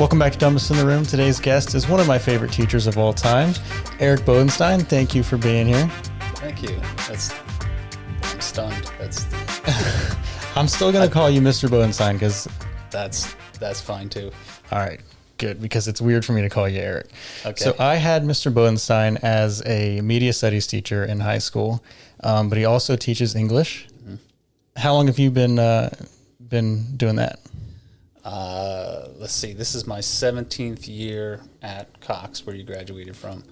Welcome back to Dumbest in the Room. Today's guest is one of my favorite teachers of all time, Eric Bodenstein. Thank you for being here. Thank you. I'm stunned. I'm still going to call you Mr. Bodenstein because... That's fine too. All right, good, because it's weird for me to call you Eric. Okay. So I had Mr. Bodenstein as a media studies teacher in high school, but he also teaches English. Mm-hmm. How long have you been doing that? Let's see. This is my 17th year at Cox, where you graduated from.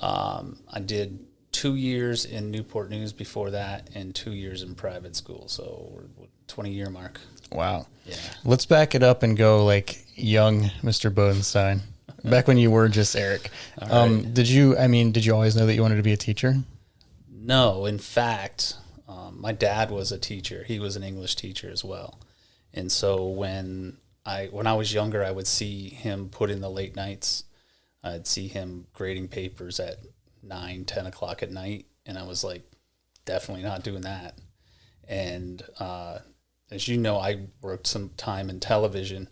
I did 2 years in Newport News before that, and 2 years in private school. So we're 20-year mark. Wow. Yeah. Let's back it up and go like young Mr. Bodenstein, back when you were just Eric. Right. Did you always know that you wanted to be a teacher? No, in fact, my dad was a teacher. He was an English teacher as well. And so when I was younger, I would see him put in the late nights. I'd see him grading papers at 9, 10 o'clock at night. And I was like, definitely not doing that. And, as you know, I worked some time in television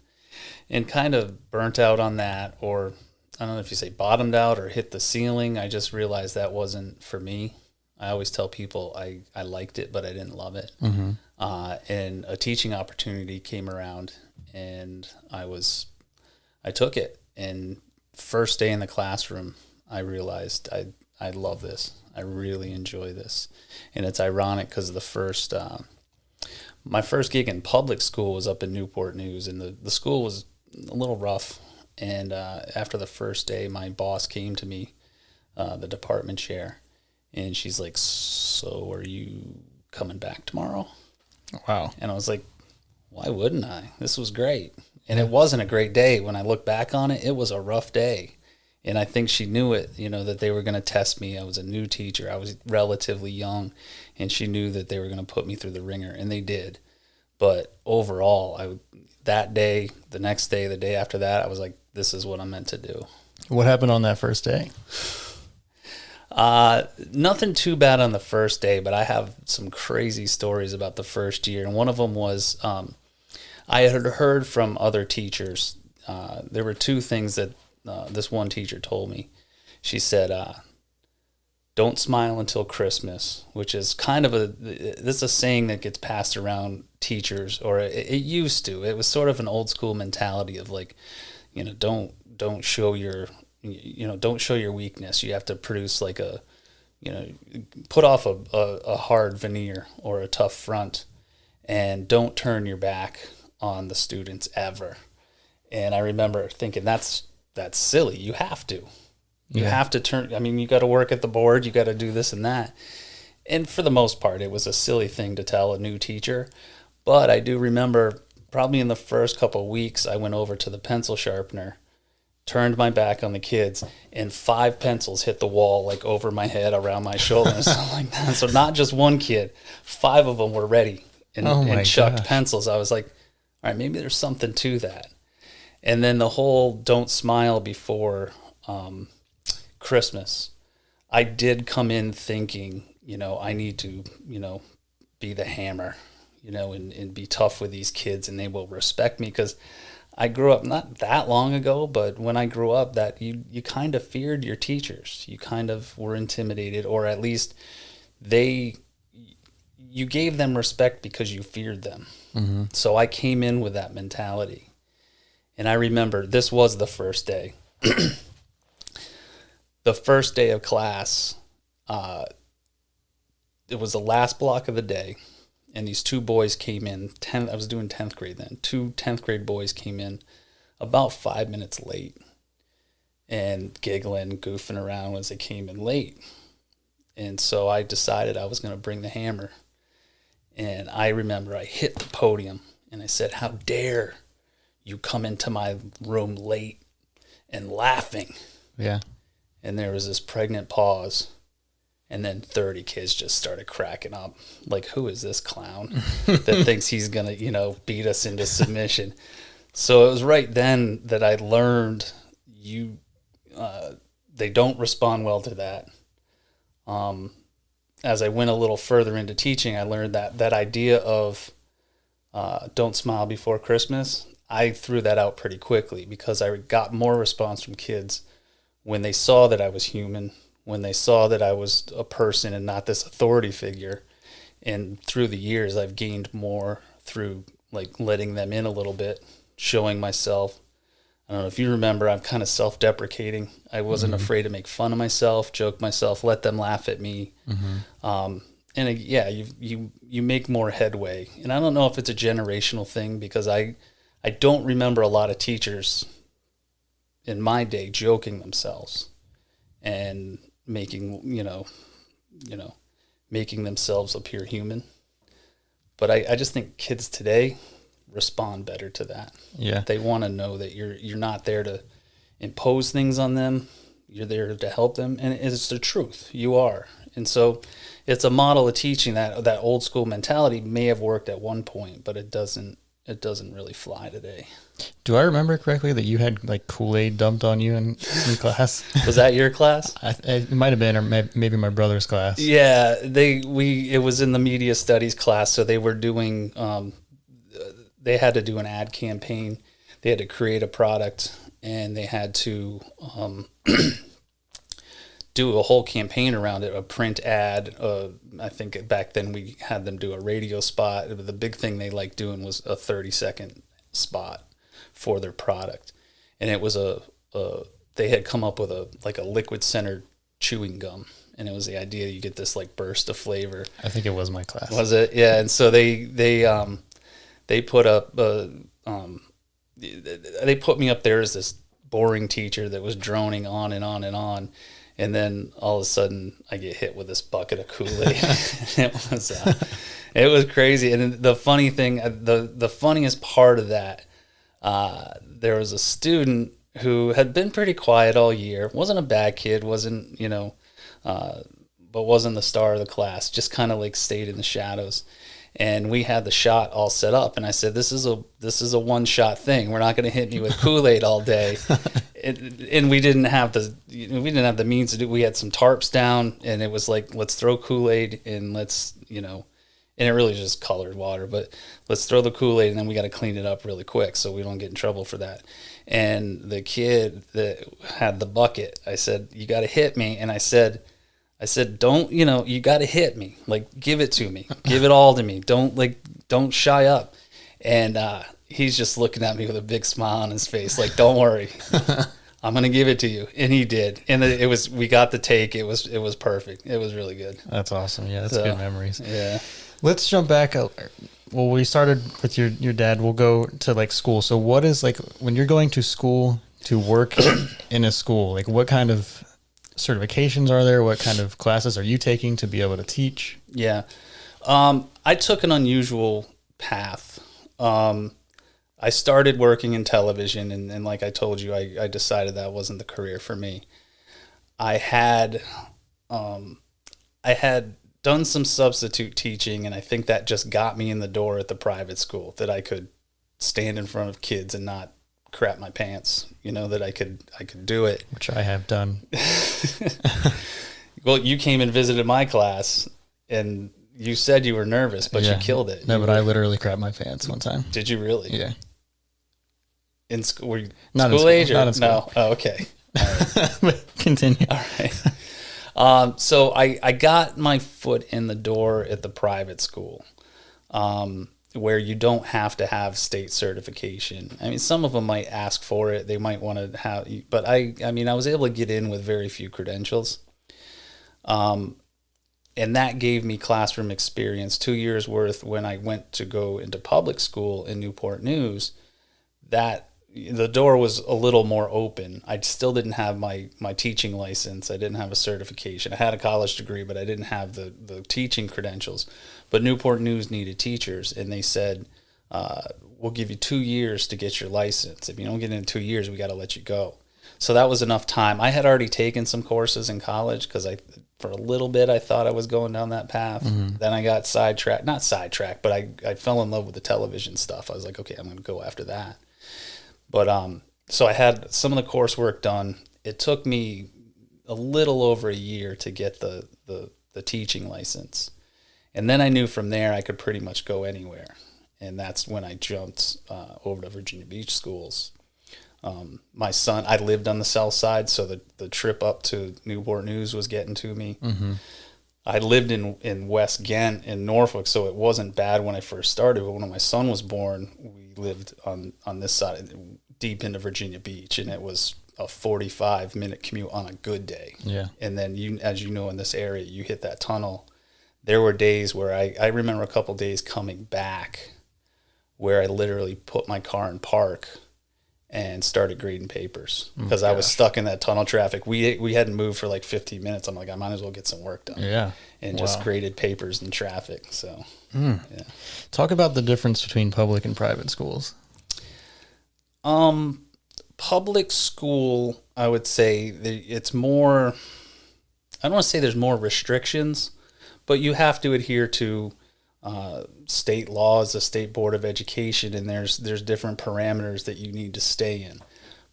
and kind of burnt out on that, or I don't know if you say bottomed out or hit the ceiling. I just realized that wasn't for me. I always tell people I liked it, but I didn't love it. Mm-hmm. And a teaching opportunity came around, and I took it. And first day in the classroom, I realized I love this. I really enjoy this. And it's ironic because my first gig in public school was up in Newport News, and the school was a little rough. And after the first day, my boss came to me, the department chair, and she's like, "So are you coming back tomorrow?" Wow. And I was like, why wouldn't I? This was great. And it wasn't a great day. When I look back on it, it was a rough day. And I think she knew it, that they were going to test me. I was a new teacher. I was relatively young, and she knew that they were going to put me through the ringer, and they did. But overall, that day, the next day, the day after that, I was like, this is what I'm meant to do. What happened on that first day? Nothing too bad on the first day, but I have some crazy stories about the first year. And one of them was I had heard from other teachers. There were two things that this one teacher told me. She said, don't smile until Christmas, which is kind of this is a saying that gets passed around teachers, or it used to. It was sort of an old school mentality of like, don't show your don't show your weakness. You have to produce like put off a hard veneer or a tough front, and don't turn your back on the students ever. And I remember thinking that's silly. You have to. You have to turn. You got to work at the board. You got to do this and that. And for the most part, it was a silly thing to tell a new teacher. But I do remember probably in the first couple of weeks, I went over to the pencil sharpener, turned my back on the kids, and 5 pencils hit the wall, like over my head, around my shoulder, and stuff like that. So not just one kid, 5 of them were ready and chucked pencils. I was like, all right, maybe there's something to that. And then the whole don't smile before Christmas, I did come in thinking, I need to, be the hammer, and be tough with these kids, and they will respect me, because I grew up not that long ago, but when I grew up, that you kind of feared your teachers. You kind of were intimidated, or at least you gave them respect because you feared them. Mm-hmm. So I came in with that mentality. And I remember this was the first day. The first day of class, it was the last block of the day, and these 2 boys came in. I was doing 10th grade then. 2 10th grade boys came in about 5 minutes late and giggling, goofing around as they came in late. And so I decided I was going to bring the hammer. And I remember I hit the podium and I said, "How dare you come into my room late and laughing?" Yeah. And there was this pregnant pause. And then 30 kids just started cracking up. Like, who is this clown that thinks he's going to, beat us into submission? So it was right then that I learned they don't respond well to that. As I went a little further into teaching, I learned that idea of don't smile before Christmas. I threw that out pretty quickly because I got more response from kids when they saw that I was human, when they saw that I was a person and not this authority figure. And through the years, I've gained more through like letting them in a little bit, showing myself. I don't know if you remember, I'm kind of self-deprecating. I wasn't afraid to make fun of myself, joke myself, let them laugh at me. And yeah, you make more headway. And I don't know if it's a generational thing because I don't remember a lot of teachers in my day joking themselves and making, making themselves appear human. But I just think kids today respond better to that. Yeah. They want to know that you're not there to impose things on them. You're there to help them. And it's the truth. You are. And so it's a model of teaching that old school mentality may have worked at one point, but it doesn't really fly today. Do I remember correctly that you had like Kool-Aid dumped on you in class? Was that your class? It might have been, or maybe my brother's class. Yeah, it was in the media studies class. So they were doing, they had to do an ad campaign. They had to create a product, and they had to do a whole campaign around it, a print ad. I think back then we had them do a radio spot. The big thing they liked doing was a 30-second spot for their product. And it was they had come up with a liquid centered chewing gum. And it was the idea you get this like burst of flavor. I think it was my class. Was it? Yeah. And so they put up, they put me up there as this boring teacher that was droning on and on and on. And then all of a sudden I get hit with this bucket of Kool-Aid. It was crazy. And the funny thing, the funniest part of that, there was a student who had been pretty quiet all year, wasn't a bad kid, wasn't, but wasn't the star of the class, just kind of like stayed in the shadows. And we had the shot all set up, and I said, "This is a one-shot thing. We're not going to hit me with Kool-Aid all day." And we didn't have the means to do. We had some tarps down, and it was like, let's throw Kool-Aid and let's and it really just colored water, but let's throw the Kool-Aid and then we got to clean it up really quick so we don't get in trouble for that. And the kid that had the bucket, I said, "You got to hit me," and I said, don't, you got to hit me. Like, give it to me. Give it all to me. Don't shy up. And he's just looking at me with a big smile on his face. Like, don't worry. I'm going to give it to you. And he did. And we got the take. It was perfect. It was really good. That's awesome. Yeah, that's good memories. Yeah. Let's jump back. Well, we started with your dad. We'll go to like school. So what is like, when you're going to school to work in a school, like what kind of certifications are there? What kind of classes are you taking to be able to teach? Yeah. I took an unusual path. I started working in television, and like I told you, I decided that wasn't the career for me. I had done some substitute teaching, and I think that just got me in the door at the private school, that I could stand in front of kids and not crap my pants, that I could do it. Which I have done. Well, you came and visited my class, and you said you were nervous, but you killed it. No, but I literally crapped my pants one time. Did you really? Yeah. In school? Were you not school age? Not in school. No. Oh, okay. All right. But continue. All right. So I got my foot in the door at the private school, where you don't have to have state certification. I mean, some of them might ask for it. They might want to have, but I was able to get in with very few credentials. And that gave me classroom experience, 2 years worth. When I went to go into public school in Newport News, that the door was a little more open. I still didn't have my teaching license. I didn't have a certification. I had a college degree, but I didn't have the teaching credentials. But Newport News needed teachers, and they said, we'll give you 2 years to get your license. If you don't get in 2 years, we got to let you go. So that was enough time. I had already taken some courses in college because for a little bit, I thought I was going down that path. Mm-hmm. Then I got not sidetracked, but I fell in love with the television stuff. I was like, okay, I'm going to go after that. But so I had some of the coursework done. It took me a little over a year to get the teaching license. And then I knew from there I could pretty much go anywhere. and that's when I jumped over to Virginia Beach schools. My son, I lived on the south side, so the trip up to Newport News was getting to me. Mm-hmm. I lived in West Ghent in Norfolk, so it wasn't bad when I first started. But when my son was born, we lived on this side, deep into Virginia Beach, and it was a 45-minute commute on a good day. Yeah. And then, as you know, in this area, you hit that tunnel. There were days where I remember a couple days coming back where I literally put my car in park and started grading papers because I was stuck in that tunnel traffic. We hadn't moved for like 15 minutes. I'm like, I might as well get some work done. Yeah. And just graded papers in traffic. So, yeah. Talk about the difference between public and private schools. Public school, I would say it's more, I don't want to say there's more restrictions, but you have to adhere to state laws, the State Board of Education, and there's different parameters that you need to stay in.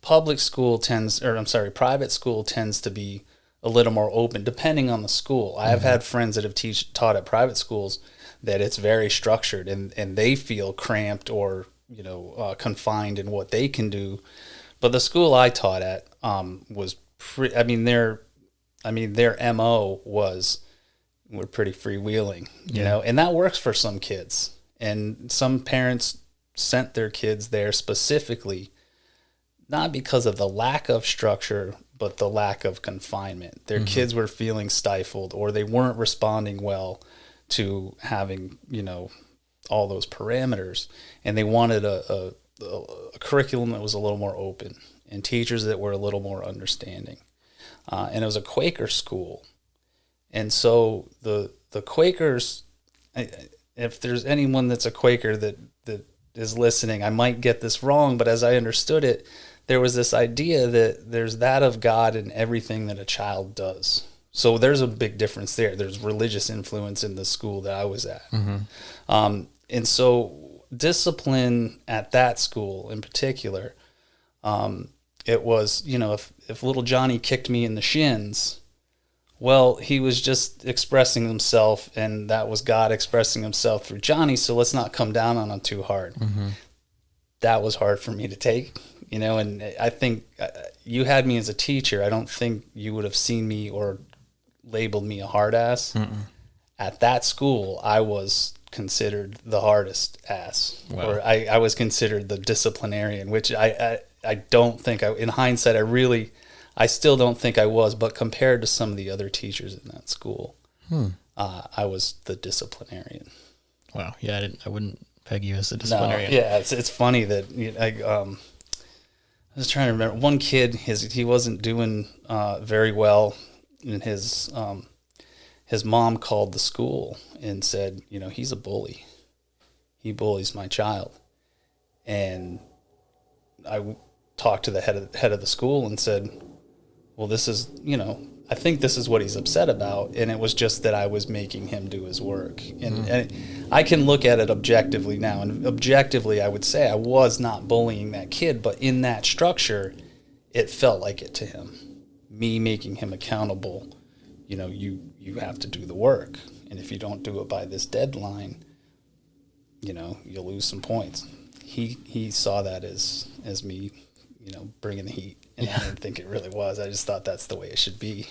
Private school tends to be a little more open, depending on the school. I have had friends that have taught at private schools that it's very structured, and they feel cramped or confined in what they can do. But the school I taught at was their MO was, we're pretty freewheeling, and that works for some kids. And some parents sent their kids there specifically, not because of the lack of structure, but the lack of confinement. Their kids were feeling stifled, or they weren't responding well to having, all those parameters. And they wanted a curriculum that was a little more open and teachers that were a little more understanding. And it was a Quaker school. And so the Quakers, if there's anyone that's a Quaker that is listening, I might get this wrong, but as I understood it, there was this idea that there's that of God in everything that a child does. So there's a big difference there. There's religious influence in the school that I was at. Mm-hmm. And so discipline at that school in particular, it was, if little Johnny kicked me in the shins, well, he was just expressing himself, and that was God expressing himself through Johnny, so let's not come down on him too hard. Mm-hmm. That was hard for me to take, and I think you had me as a teacher. I don't think you would have seen me or labeled me a hard ass. Mm-mm. At that school, I was considered the hardest ass. Wow. Or I was considered the disciplinarian, which I don't think, in hindsight, I still don't think I was, but compared to some of the other teachers in that school, I was the disciplinarian. Wow. Yeah, I wouldn't peg you as a disciplinarian. No, yeah, it's funny that I was trying to remember one kid. He wasn't doing very well, and his mom called the school and said, he's a bully. He bullies my child, and I talked to the head of the school and said, well, this is, I think this is what he's upset about. And it was just that I was making him do his work. And I can look at it objectively now. And objectively, I would say I was not bullying that kid. But in that structure, it felt like it to him. Me making him accountable, you have to do the work. And if you don't do it by this deadline, you'll lose some points. He saw that as me, bringing the heat. And I didn't think it really was. I just thought that's the way it should be.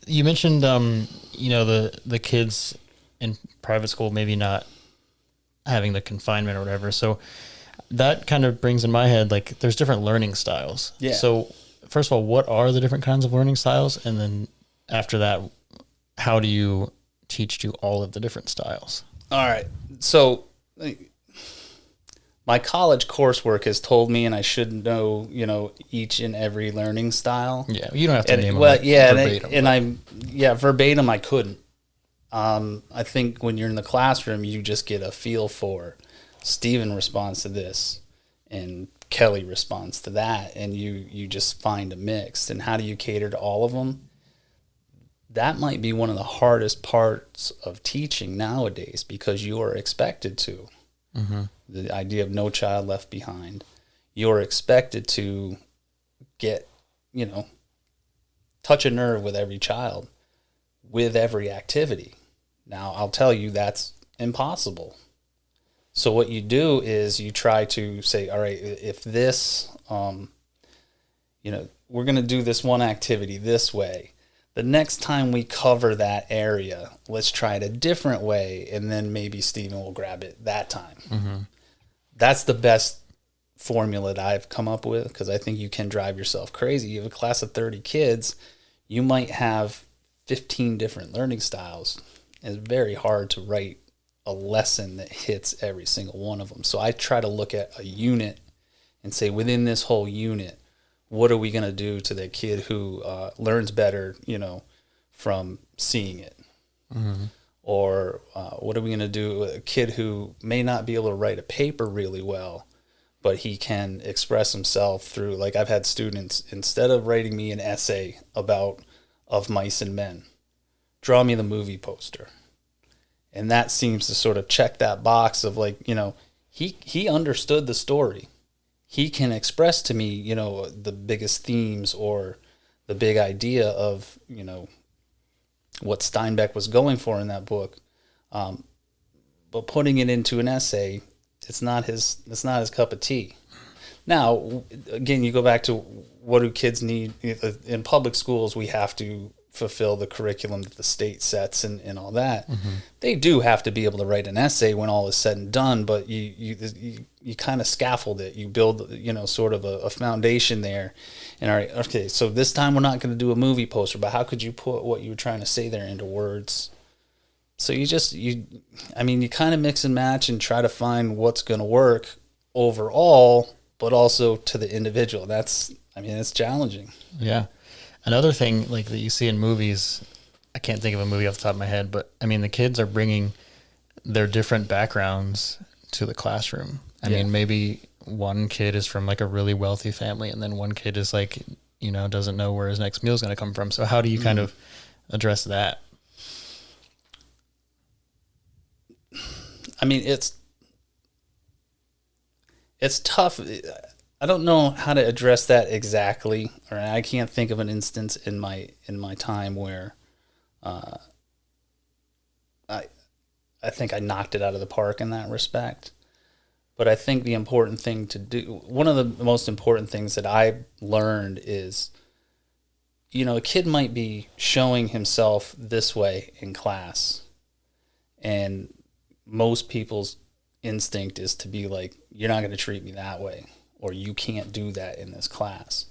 You mentioned, the kids in private school maybe not having the confinement or whatever. So that kind of brings in my head, like, there's different learning styles. Yeah. So first of all, what are the different kinds of learning styles? And then after that, how do you teach to all of the different styles? All right. So my college coursework has told me, and I should know, each and every learning style. Yeah, you don't have to name them. Well, yeah, verbatim, verbatim I couldn't. I think when you're in the classroom, you just get a feel for Steven responds to this, and Kelly responds to that, and you just find a mix. And how do you cater to all of them? That might be one of the hardest parts of teaching nowadays, because you are expected to. Mm-hmm. The idea of no child left behind. You're expected to get, touch a nerve with every child, with every activity. Now, I'll tell you that's impossible. So what you do is you try to say, all right, if this, we're going to do this one activity this way. The next time we cover that area, let's try it a different way, and then maybe Stephen will grab it that time. Mm-hmm. That's the best formula that I've come up with, because I think you can drive yourself crazy. You have a class of 30 kids, you might have 15 different learning styles. It's very hard to write a lesson that hits every single one of them. So I try to look at a unit and say, within this whole unit, what are we going to do to the kid who learns better, from seeing it? Mm-hmm. Or what are we going to do with a kid who may not be able to write a paper really well, but he can express himself through, like I've had students, instead of writing me an essay about Of Mice and Men, draw me the movie poster. And that seems to sort of check that box of he understood the story. He can express to me, the biggest themes or the big idea of, what Steinbeck was going for in that book. But putting it into an essay, it's not his cup of tea. Now, again, you go back to what do kids need? In public schools, we have to fulfill the curriculum that the state sets and all that. Mm-hmm. They do have to be able to write an essay when all is said and done, but you kind of scaffold it. You build, sort of a foundation there. And all right, okay, so this time we're not going to do a movie poster, but how could you put what you were trying to say there into words? So you kind of mix and match and try to find what's going to work overall, but also to the individual. It's challenging. Yeah. Another thing that you see in movies, I can't think of a movie off the top of my head, but the kids are bringing their different backgrounds to the classroom. I mean, maybe one kid is from a really wealthy family, and then one kid is doesn't know where his next meal is going to come from. So how do you kind of address that? It's tough. I don't know how to address that exactly, or I can't think of an instance in my time where I think I knocked it out of the park in that respect. But I think the important thing to do, one of the most important things that I've learned is, a kid might be showing himself this way in class, and most people's instinct is to be like, you're not going to treat me that way, or you can't do that in this class.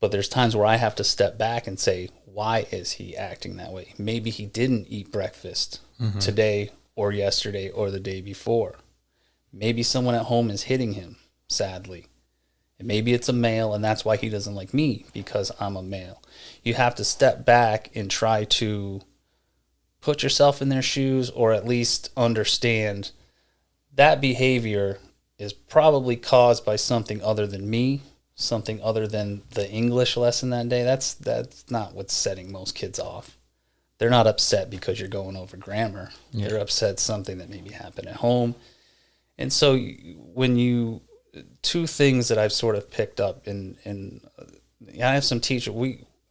But there's times where I have to step back and say, why is he acting that way? Maybe he didn't eat breakfast today or yesterday or the day before. Maybe someone at home is hitting him, sadly. And maybe it's a male, and that's why he doesn't like me, because I'm a male. You have to step back and try to put yourself in their shoes, or at least understand that behavior is probably caused by something other than me, something other than the English lesson that day. That's not what's setting most kids off. They're not upset because you're going over grammar. Yeah. They're upset something that maybe happened at home. And so two things that I've sort of picked up I have some teachers.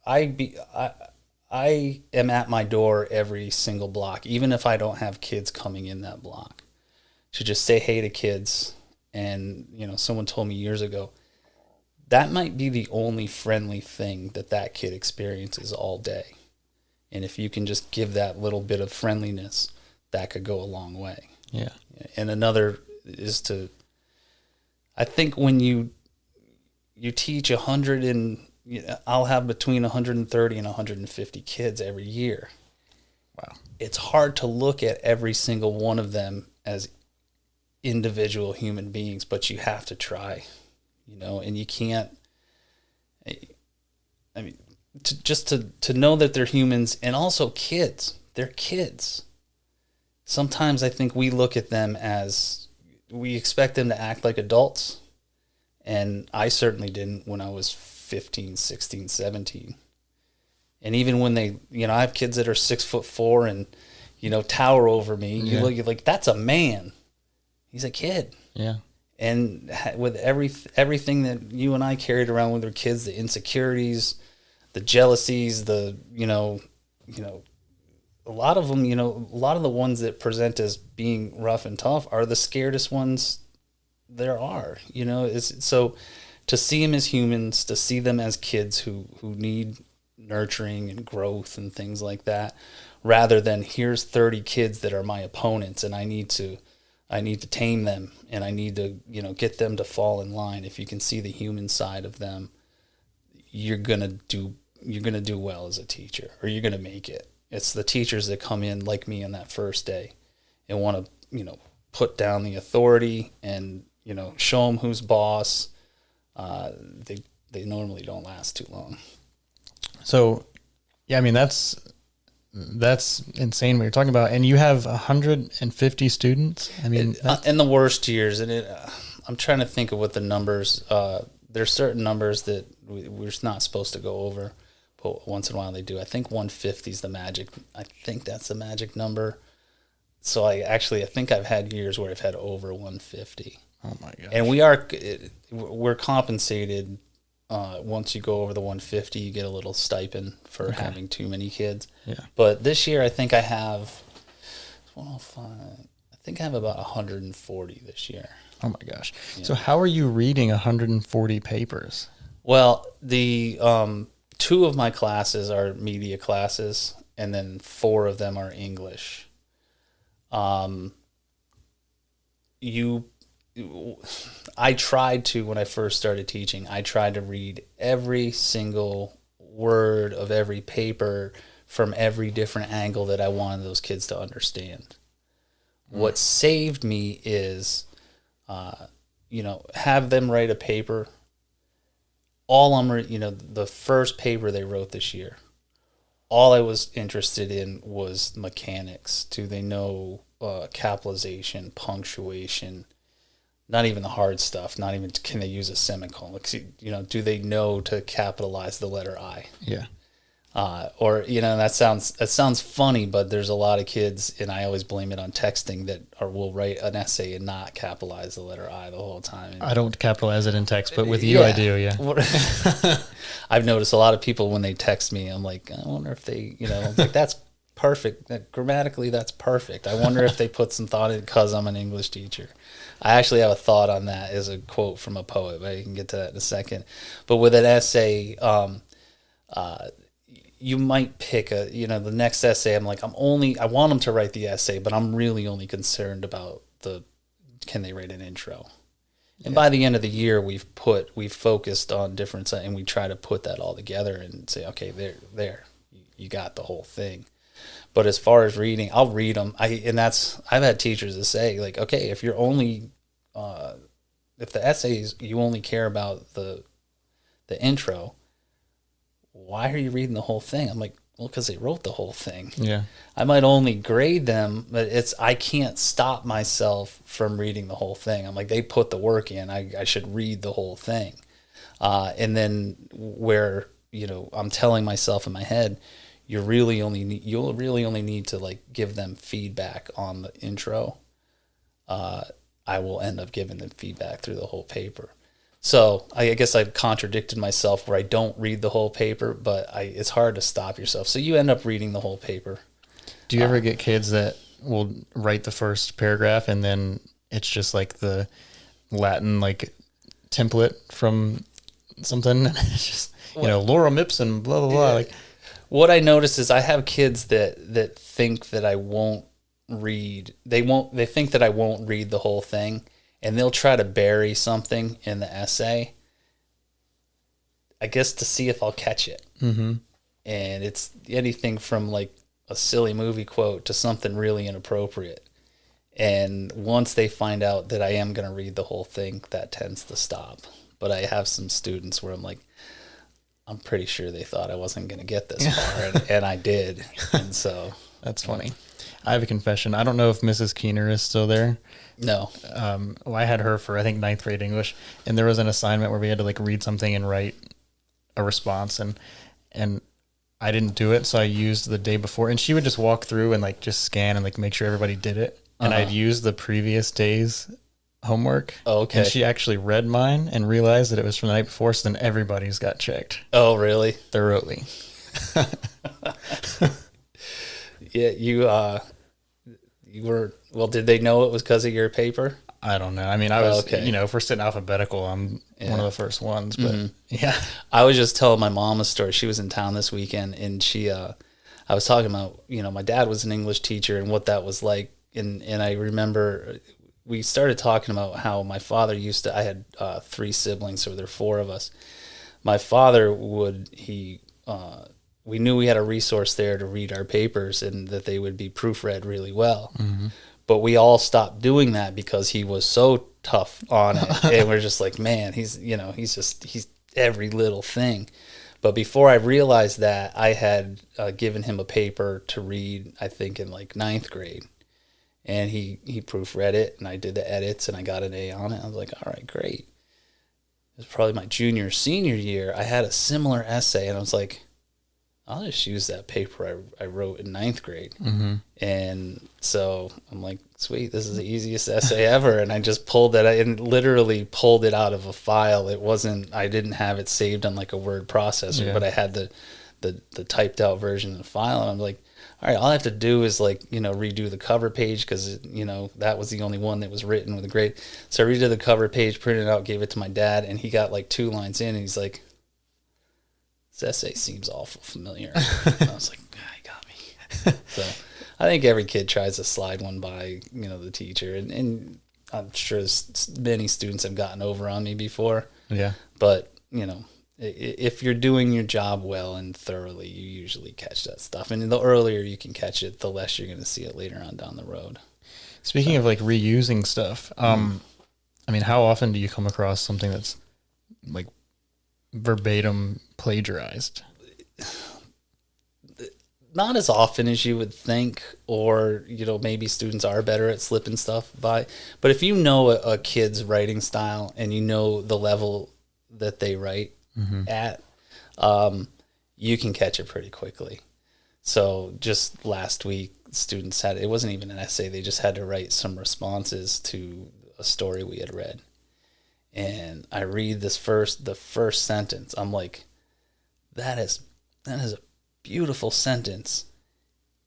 I am at my door every single block, even if I don't have kids coming in that block, to just say hey to kids. And, someone told me years ago, that might be the only friendly thing that kid experiences all day. And if you can just give that little bit of friendliness, that could go a long way. Yeah. And another is I think when you teach 100 and I'll have between 130 and 150 kids every year. Wow. It's hard to look at every single one of them as individual human beings, but you have to try, and you can't, to know that they're humans, and also kids, they're kids. Sometimes I think we look at them as, we expect them to act like adults. And I certainly didn't when I was 15, 16, 17. And even when they, I have kids that are 6'4" and, tower over me. Yeah. You look, you're like, that's a man. He's a kid. Yeah. And with everything that you and I carried around with our kids, the insecurities, the jealousies, the, a lot of them, a lot of the ones that present as being rough and tough are the scaredest ones there are. It's so to see them as humans, to see them as kids who need nurturing and growth and things like that, rather than here's 30 kids that are my opponents and I need to tame them and I need to, get them to fall in line. If you can see the human side of them, you're going to do well as a teacher, or you're going to make it. It's the teachers that come in like me on that first day and want to, put down the authority and, show them who's boss. They normally don't last too long. So, yeah, I mean, that's insane what you're talking about. And you have 150 students. I mean, in the worst years, and I'm trying to think of what the numbers. There's certain numbers that we're not supposed to go over, but once in a while they do. I think 150 is the magic. I think that's the magic number. So I think I've had years where I've had over 150. Oh my gosh. And we're compensated. Once you go over the 150, you get a little stipend for having too many kids. Yeah. But this year, I think I have 105. I think I have about 140 this year. Oh my gosh. Yeah. So how are you reading 140 papers? Well, the 2 of my classes are media classes, and then 4 of them are English. I tried to, when I first started teaching, I tried to read every single word of every paper from every different angle that I wanted those kids to understand. What saved me is, have them write a paper. The first paper they wrote this year, all I was interested in was mechanics. Do they know capitalization, punctuation? Not even the hard stuff. Not even can they use a semicolon. Do they know to capitalize the letter I? Yeah. That sounds funny, but there's a lot of kids, and I always blame it on texting, that will write an essay and not capitalize the letter I the whole time. And I don't capitalize it in text, but with you, I do. Yeah. I've noticed a lot of people when they text me, I'm like, I wonder if they, like, that's perfect. Grammatically, that's perfect. I wonder if they put some thought in because I'm an English teacher. I actually have a thought on that as a quote from a poet, but I can get to that in a second. But with an essay, you might pick the next essay. I'm like, I want them to write the essay, but I'm really only concerned about can they write an intro? And by the end of the year, we've focused on different, and we try to put that all together and say, okay, there, you got the whole thing. But as far as reading, I'll read them. I've had teachers that say, like, okay, if you're only, if the essays, you only care about the intro, why are you reading the whole thing? I'm like, well, because they wrote the whole thing. Yeah. I might only grade them, but I can't stop myself from reading the whole thing. I'm like, they put the work in. I should read the whole thing. And then where, I'm telling myself in my head, you'll really only need to, like, give them feedback on the intro. I will end up giving them feedback through the whole paper. So I guess I've contradicted myself where I don't read the whole paper, but it's hard to stop yourself. So you end up reading the whole paper. Do you ever get kids that will write the first paragraph and then it's just like the Latin, like, template from something? It's just, lorem ipsum, blah, blah, blah. Like, what I notice is I have kids that think that I won't read. They think that I won't read the whole thing, and they'll try to bury something in the essay, I guess, to see if I'll catch it. Mm-hmm. And it's anything from, like, a silly movie quote to something really inappropriate. And once they find out that I am going to read the whole thing, that tends to stop. But I have some students where I'm like, I'm pretty sure they thought I wasn't going to get this far, and I did. And so that's funny. I have a confession. I don't know if Mrs. Keener is still there. No. I had her for, I think, 9th grade English, and there was an assignment where we had to, like, read something and write a response, and I didn't do it, so I used the day before, and she would just walk through and, like, just scan and, like, make sure everybody did it, and I'd use the previous day's homework. Oh, okay. And she actually read mine and realized that it was from the night before, so then everybody's got checked. Oh, really? Thoroughly. Yeah, you were, well, did they know it was because of your paper? I don't know. I mean, I was, Okay. if we're sitting alphabetical, I'm one of the first ones, but yeah. I was just telling my mom a story. She was in town this weekend, and I was talking about, my dad was an English teacher and what that was like. And I remember we started talking about how my father I had 3 siblings, so there were 4 of us. My father we knew we had a resource there to read our papers and that they would be proofread really well. Mm-hmm. But we all stopped doing that because he was so tough on it. And we're just like, man, he's every little thing. But before I realized that, I had given him a paper to read, I think in like 9th grade. And he proofread it, and I did the edits, and I got an A on it. I was like, all right, great. It was probably my junior, senior year. I had a similar essay, and I was like, I'll just use that paper I wrote in 9th grade. Mm-hmm. And so I'm like, sweet, this is the easiest essay ever. And I just pulled it, and literally pulled it out of a file. I didn't have it saved on like a word processor, but I had the typed out version of the file. And I'm like, all right, all I have to do is redo the cover page because, that was the only one that was written with a grade. So I redid the cover page, printed it out, gave it to my dad, and he got like 2 lines in, and he's like, this essay seems awful familiar. And I was like, he got me. So I think every kid tries to slide one by, the teacher. And I'm sure many students have gotten over on me before. Yeah. But, if you're doing your job well and thoroughly, you usually catch that stuff. And the earlier you can catch it, the less you're going to see it later on down the road. Speaking of like reusing stuff, I mean, how often do you come across something that's like verbatim plagiarized? Not as often as you would think, or maybe students are better at slipping stuff by. But if you know a kid's writing style and you know the level that they write at, you can catch it pretty quickly. So just last week, students it wasn't even an essay, they just had to write some responses to a story we had read. And I read the first sentence. I'm like, that is a beautiful sentence.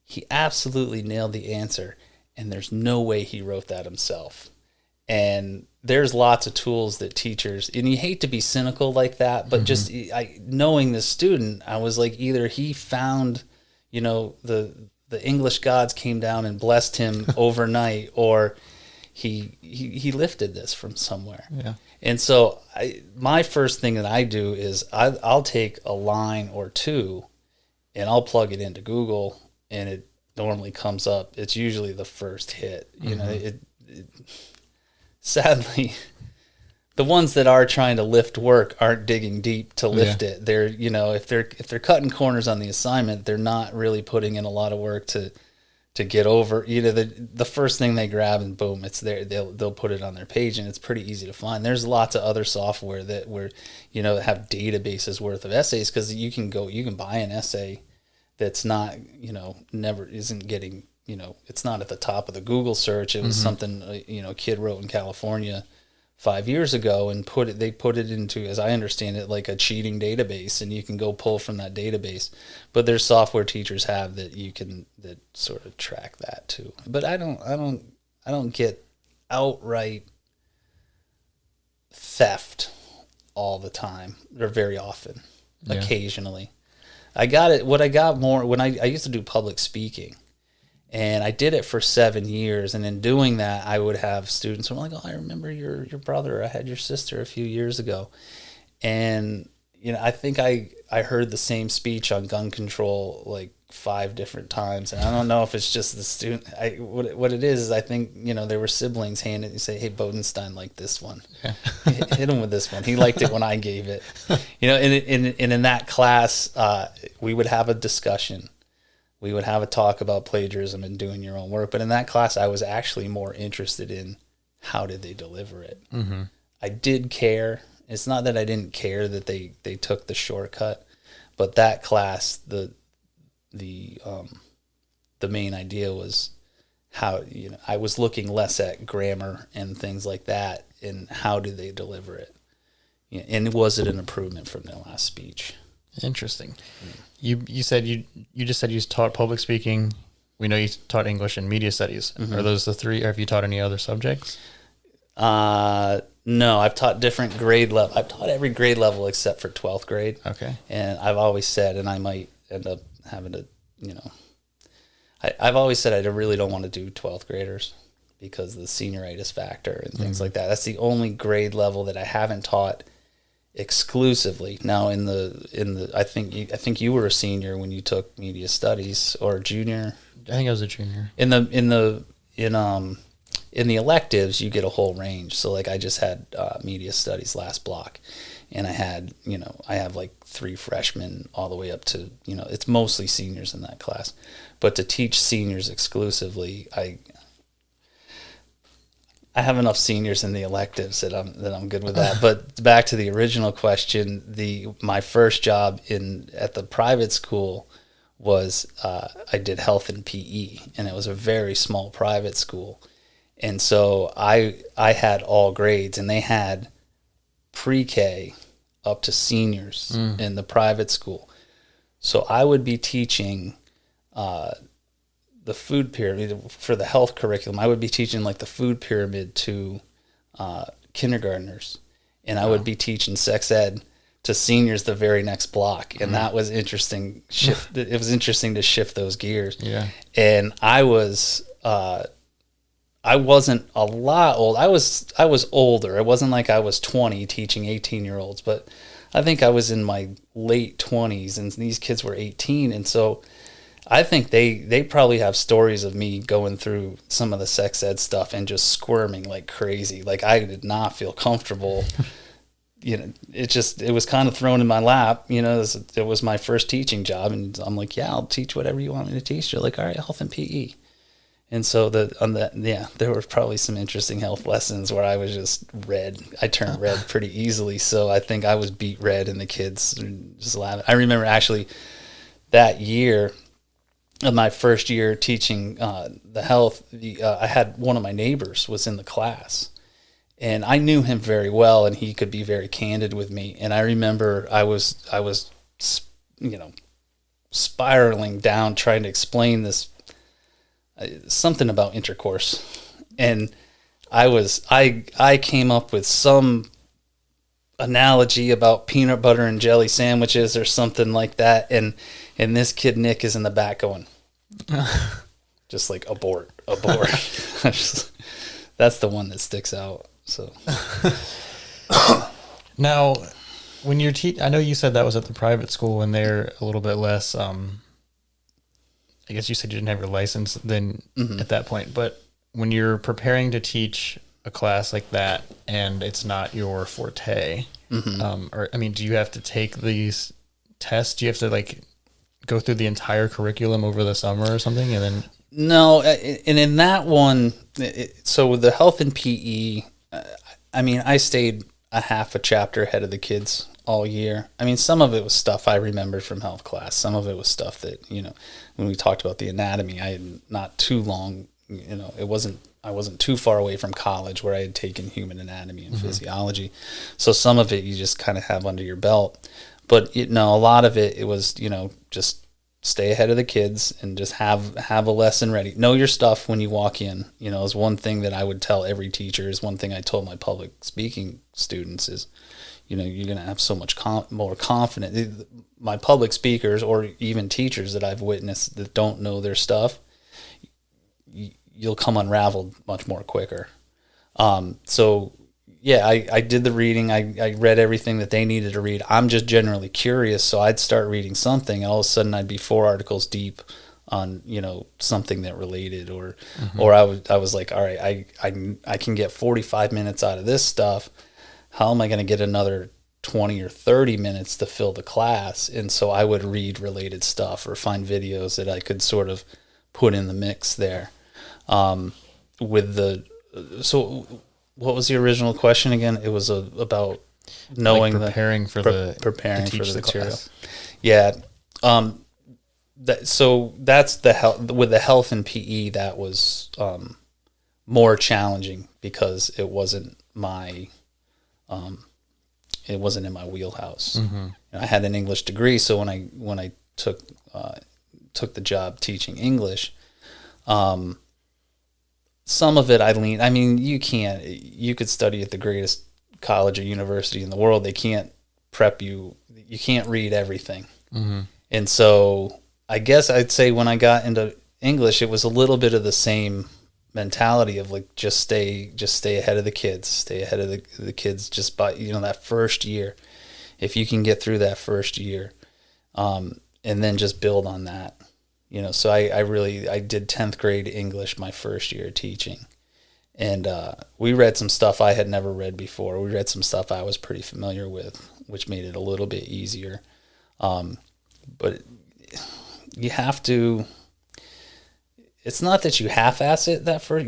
He absolutely nailed the answer, and there's no way he wrote that himself. And there's lots of tools that teachers, and you hate to be cynical like that, but just knowing the student, I was like, either he found, the English gods came down and blessed him overnight, or he lifted this from somewhere. Yeah. And so my first thing that I do is I'll take a line or 2 and I'll plug it into Google, and it normally comes up. It's usually the first hit. Sadly, the ones that are trying to lift work aren't digging deep to lift it. They're, if they're cutting corners on the assignment, they're not really putting in a lot of work to get over. The first thing they grab and boom, it's there. They'll put it on their page, and it's pretty easy to find. There's lots of other software that have databases worth of essays, because you can buy an essay that's not, never isn't getting, it's not at the top of the Google search. It was something, a kid wrote in California 5 years ago, and they put it into, as I understand it, like a cheating database, and you can go pull from that database. But there's software teachers have that sort of track that too. But I don't get outright theft all the time, or very often. Occasionally. I got it. What I got more when I used to do public speaking. And I did it for 7 years. And in doing that, I would have students who were like, oh, I remember your brother. I had your sister a few years ago. And, I think I heard the same speech on gun control like 5 different times. And I don't know if it's just the student. What it is I think, there were siblings handing and say, hey, Bodenstein liked this one. Yeah. Hit him with this one. He liked it when I gave it. And in that class, we would have a discussion. We would have a talk about plagiarism and doing your own work. But in that class, I was actually more interested in how did they deliver it. Mm-hmm. I did care. It's not that I didn't care that they took the shortcut, but that class, the main idea was how, I was looking less at grammar and things like that, and how do they deliver it. And was it an improvement from their last speech? Interesting. You said you just said you taught public speaking we know you taught English and media studies. Are those the three? Or have you taught any other subjects? No, I've taught different grade level. I've taught every grade level except for 12th grade. Okay. And I've always said, and I might end up having to, I've always said I really don't want to do 12th graders because of the senioritis factor and things like that. That's the only grade level that I haven't taught exclusively. Now I think you were a senior when you took media studies, or a junior. I think I was a junior. In the electives, you get a whole range. So like I just had media studies last block, and I had, I have like 3 freshmen all the way up to, it's mostly seniors in that class. But to teach seniors exclusively, I have enough seniors in the electives that I'm good with that. But back to the original question, my first job at the private school was I did health and PE, and it was a very small private school. And so I had all grades, and they had pre-K up to seniors in the private school. So I would be teaching the food pyramid for the health curriculum. I would be teaching like the food pyramid to kindergartners, and I would be teaching sex ed to seniors the very next block. And that was interesting. It was interesting to shift those gears. Yeah. And I wasn't a lot old. I was older. It wasn't like I was 20 teaching 18-year-olds, but I think I was in my late 20s, and these kids were 18. And so I think they probably have stories of me going through some of the sex ed stuff and just squirming like crazy. Like I did not feel comfortable. It was kind of thrown in my lap. It was my first teaching job, and I'm like, yeah, I'll teach whatever you want me to teach. They're like, all right, health and PE. And so there were probably some interesting health lessons where I was just red. I turned red pretty easily. So I think I was beat red, and the kids just laughing. I remember actually that year, of my first year teaching the health, I had one of my neighbors was in the class, and I knew him very well, and he could be very candid with me. And I remember I was spiraling down trying to explain this something about intercourse, and I came up with some analogy about peanut butter and jelly sandwiches or something like that, and this kid Nick is in the back going just like abort. That's the one that sticks out. So now when you're I know you said that was at the private school, and they're a little bit less I guess you said you didn't have your license then at that point, but when you're preparing to teach a class like that and it's not your forte, do you have to take these tests? Do you have to like go through the entire curriculum over the summer or something? And then no, and in that one, so with the health and PE, I stayed a half a chapter ahead of the kids all year. Some of it was stuff I remembered from health class. Some of it was stuff that, when we talked about the anatomy, I had not too long, I wasn't too far away from college where I had taken human anatomy and physiology. So some of it you just kind of have under your belt. But, a lot of it was, just stay ahead of the kids and just have a lesson ready. Know your stuff when you walk in. Is one thing that I would tell every teacher, is one thing I told my public speaking students is, you're going to have so much more confidence. My public speakers, or even teachers that I've witnessed that don't know their stuff, you'll come unraveled much more quicker. So yeah, I did the reading. I read everything that they needed to read. I'm just generally curious, so I'd start reading something, and all of a sudden I'd be 4 articles deep on something that related, or I was like, all right, I can get 45 minutes out of this stuff. How am I going to get another 20 or 30 minutes to fill the class? And so I would read related stuff or find videos that I could sort of put in the mix there. So what was the original question again? It was about knowing preparing for the material. Class. Yeah. So that's the health with the health and PE. That was more challenging because it wasn't in my wheelhouse. I had an English degree, so when I took the job teaching English, Some of it I mean, you could study at the greatest college or university in the world. They can't prep you. You can't read everything. Mm-hmm. And so I guess I'd say when I got into English, it was a little bit of the same mentality of like, just stay ahead of the kids, stay ahead of the kids just by, that first year. If you can get through that first year, and then just build on that. So I did 10th grade English my first year of teaching. And we read some stuff I had never read before. We read some stuff I was pretty familiar with, which made it a little bit easier. But you have to, it's not that you half-ass it that first,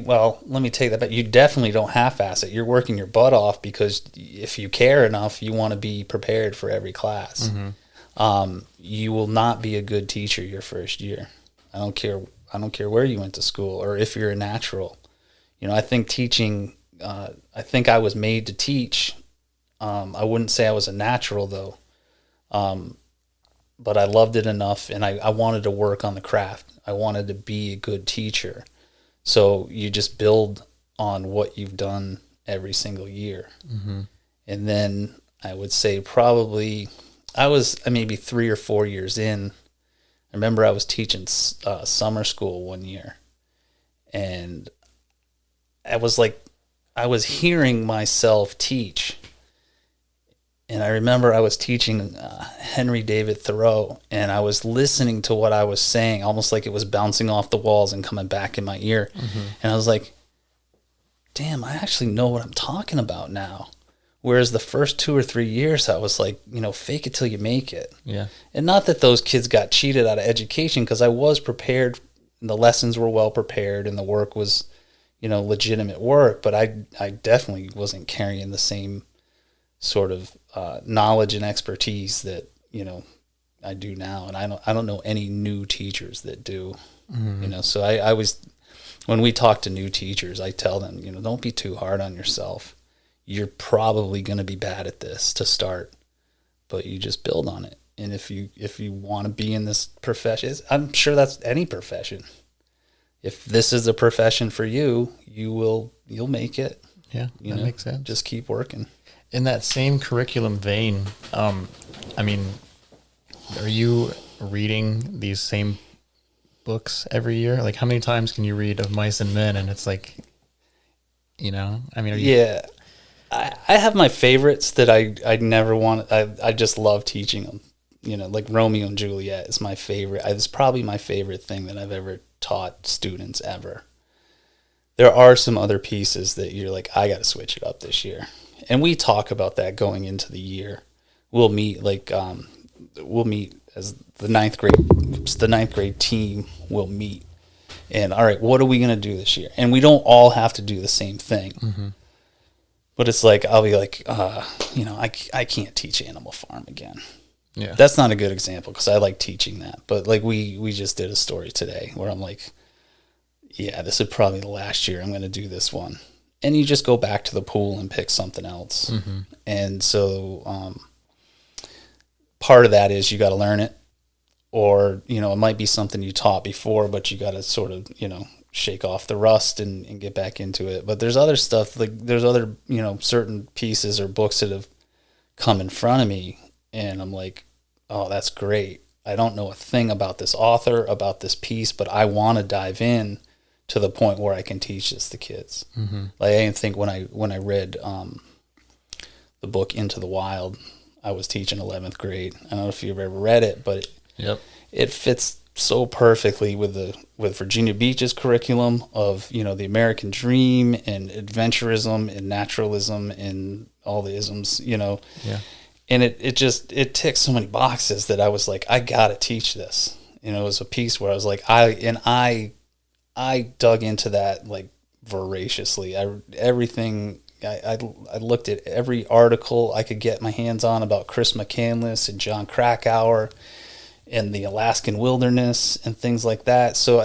well, let me take that back. You definitely don't half-ass it. You're working your butt off because if you care enough, you want to be prepared for every class. Mm-hmm. You will not be a good teacher your first year. I don't care where you went to school or if you're a natural. I think teaching, I think I was made to teach. I wouldn't say I was a natural though. But I loved it enough and I wanted to work on the craft. I wanted to be a good teacher. So you just build on what you've done every single year. Mm-hmm. And then I would say probably I was maybe 3 or 4 years in. I remember I was teaching summer school one year. And I was hearing myself teach. And I remember I was teaching Henry David Thoreau, and I was listening to what I was saying, almost like it was bouncing off the walls and coming back in my ear. Mm-hmm. And I was like, damn, I actually know what I'm talking about now. Whereas the first 2 or 3 years, I was like, fake it till you make it. Yeah. And not that those kids got cheated out of education, because I was prepared, and the lessons were well prepared, and the work was, legitimate work. But I definitely wasn't carrying the same sort of knowledge and expertise that I do now, and I don't know any new teachers that do. Mm-hmm. So I was, when we talk to new teachers, I tell them, don't be too hard on yourself. You're probably going to be bad at this to start, but you just build on it. And if you want to be in this profession, I'm sure that's any profession. If this is a profession for you, you'll make it. Yeah, that makes sense. Just keep working. In that same curriculum vein, are you reading these same books every year? Like, how many times can you read Of Mice and Men? And it's like, are you? Yeah, I have my favorites that I never want. I just love teaching them. Like Romeo and Juliet is my favorite. It's probably my favorite thing that I've ever taught students ever. There are some other pieces that you're like, I got to switch it up this year. And we talk about that going into the year. We'll meet as the ninth grade team will meet. And all right, what are we going to do this year? And we don't all have to do the same thing. Mm-hmm. But it's like, I'll be like, I can't teach Animal Farm again. Yeah. That's not a good example because I like teaching that. But like we just did a story today where I'm like, yeah, this is probably the last year I'm going to do this one. And you just go back to the pool and pick something else. Mm-hmm. And so part of that is you got to learn it. Or, it might be something you taught before, but you got to sort of, shake off the rust and get back into it. But there's other stuff, like there's other, certain pieces or books that have come in front of me. And I'm like, oh, that's great. I don't know a thing about this author, about this piece, but I want to dive in to the point where I can teach this to kids. Mm-hmm. Like I didn't think when I read the book Into the Wild, I was teaching 11th grade. I don't know if you've ever read it, but it fits so perfectly with Virginia Beach's curriculum of the American dream and adventurism and naturalism and all the isms. And it ticks so many boxes that I was like, I gotta teach this. It was a piece where I was like, I dug into that like voraciously. I looked at every article I could get my hands on about Chris McCandless and John Krakauer and the Alaskan wilderness and things like that. So,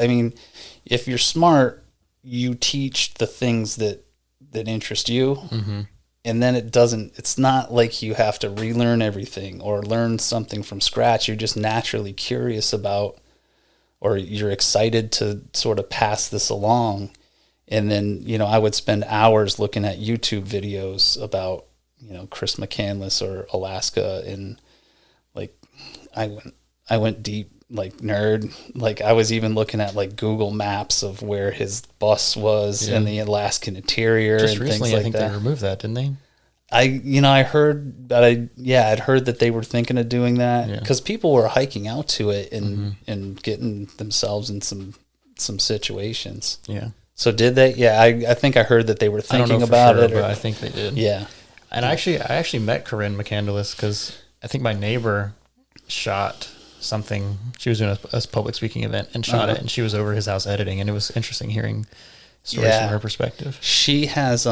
if you're smart, you teach the things that interest you. Mm-hmm. And then it's not like you have to relearn everything or learn something from scratch. You're just naturally curious about, or you're excited to sort of pass this along. And then, you know, I would spend hours looking at YouTube videos about, you know, Chris McCandless or Alaska. And like, I went deep, like nerd. Like I was even looking at like Google Maps of where his bus was in the Alaskan interior. Just and recently, things like I think that. they removed that, didn't they? I heard that I'd heard that they were thinking of doing that because people were hiking out to it and getting themselves in some situations. Yeah. So did they? Yeah, I think I heard that they were thinking about it. But I think they did. Yeah. And I actually met Corrinne McAllister because I think my neighbor shot something. She was doing a public speaking event and shot it, and she was over his house editing, and it was interesting hearing stories from her perspective. She has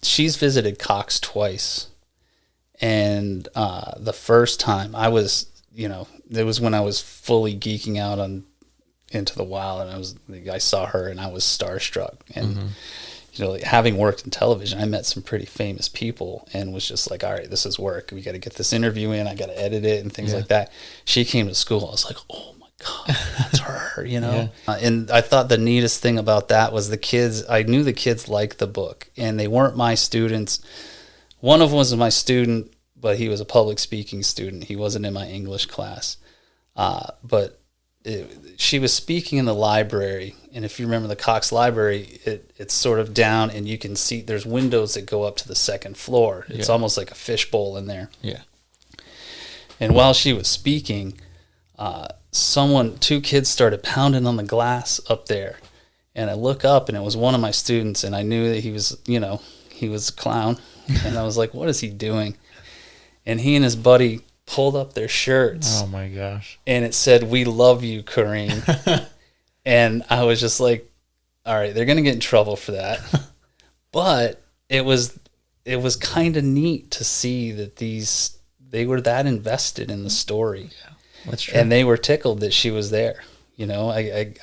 she's visited Cox twice, and the first time I was, you know, it was when I was fully geeking out on Into the Wild, and I saw her and I was starstruck. And you know, like, having worked in television, I met some pretty famous people and was just like, all right, this is work. We got to get this interview in. I got to edit it and things like that. She came to school. I was like, oh my God, that's her, you know? And I thought the neatest thing about that was the kids. I knew the kids liked the book, and they weren't my students. One of them was my student, but he was a public speaking student. He wasn't in my English class. But she was speaking in the library, and if you remember the Cox Library, it's sort of down, and you can see there's windows that go up to the second floor. It's almost like a fishbowl in there. Yeah. And while she was speaking, two kids started pounding on the glass up there, and I look up, and it was one of my students, and I knew that he was, you know, he was a clown, and I was like, what is he doing? And he and his buddy pulled up their shirts. Oh my gosh. And it said, "We love you, Corrine." And I was just like, all right, they're going to get in trouble for that. But it was kind of neat to see that they were that invested in the story. Yeah, that's true. And they were tickled that she was there. You know, I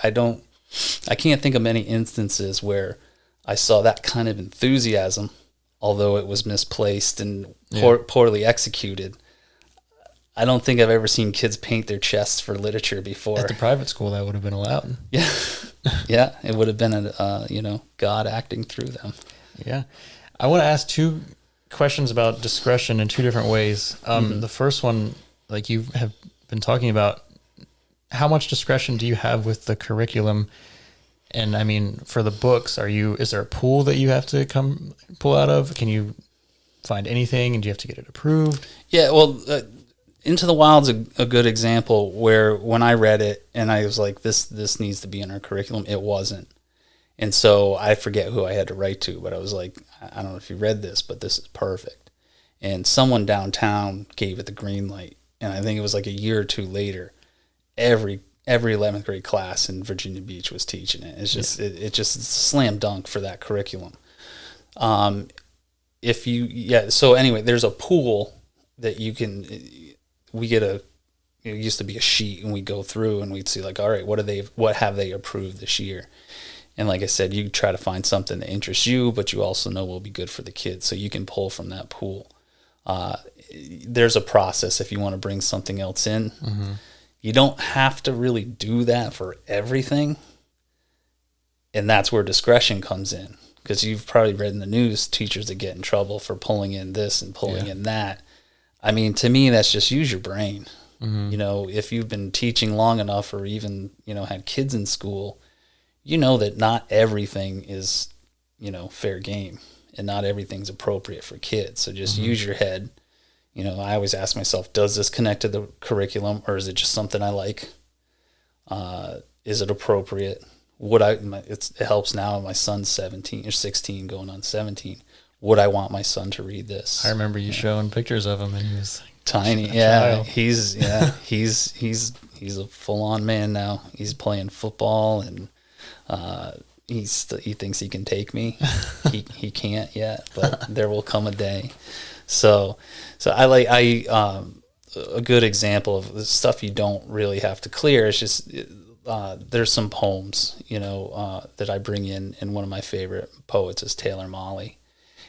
can't think of many instances where I saw that kind of enthusiasm, although it was misplaced and poorly executed. I don't think I've ever seen kids paint their chests for literature before. At the private school, that would have been allowed. Yeah. Yeah. It would have been, God acting through them. Yeah. I want to ask two questions about discretion in two different ways. The first one, like you have been talking about, how much discretion do you have with the curriculum? And I mean, for the books, is there a pool that you have to pull out of? Can you find anything, and do you have to get it approved? Yeah. Well, Into the Wild's a good example where when I read it and I was like, this needs to be in our curriculum, it wasn't. And so I forget who I had to write to, but I was like, I don't know if you read this, but this is perfect. And someone downtown gave it the green light. And I think it was like a year or two later, every 11th grade class in Virginia Beach was teaching it. It's just, it's a slam dunk for that curriculum. So anyway, there's a pool that you can, it used to be a sheet, and we go through and we'd see like, all right, what have they approved this year? And like I said, you try to find something that interests you, but you also know will be good for the kids. So you can pull from that pool. There's a process if you want to bring something else in. Mm-hmm. You don't have to really do that for everything. And that's where discretion comes in, because you've probably read in the news teachers that get in trouble for pulling in this and pulling in that. I mean, to me, that's just use your brain. Mm-hmm. You know, if you've been teaching long enough, or even, had kids in school, you know that not everything is, fair game, and not everything's appropriate for kids. So just use your head. I always ask myself, does this connect to the curriculum, or is it just something I like? Is it appropriate? It helps now. My son's 17 or 16 going on 17. Would I want my son to read this? I remember you showing pictures of him, and he was tiny. Yeah, he's a full-on man now. He's playing football, and he thinks he can take me. he can't yet, but there will come a day. So a good example of the stuff you don't really have to clear is just there's some poems that I bring in, and one of my favorite poets is Taylor Mali.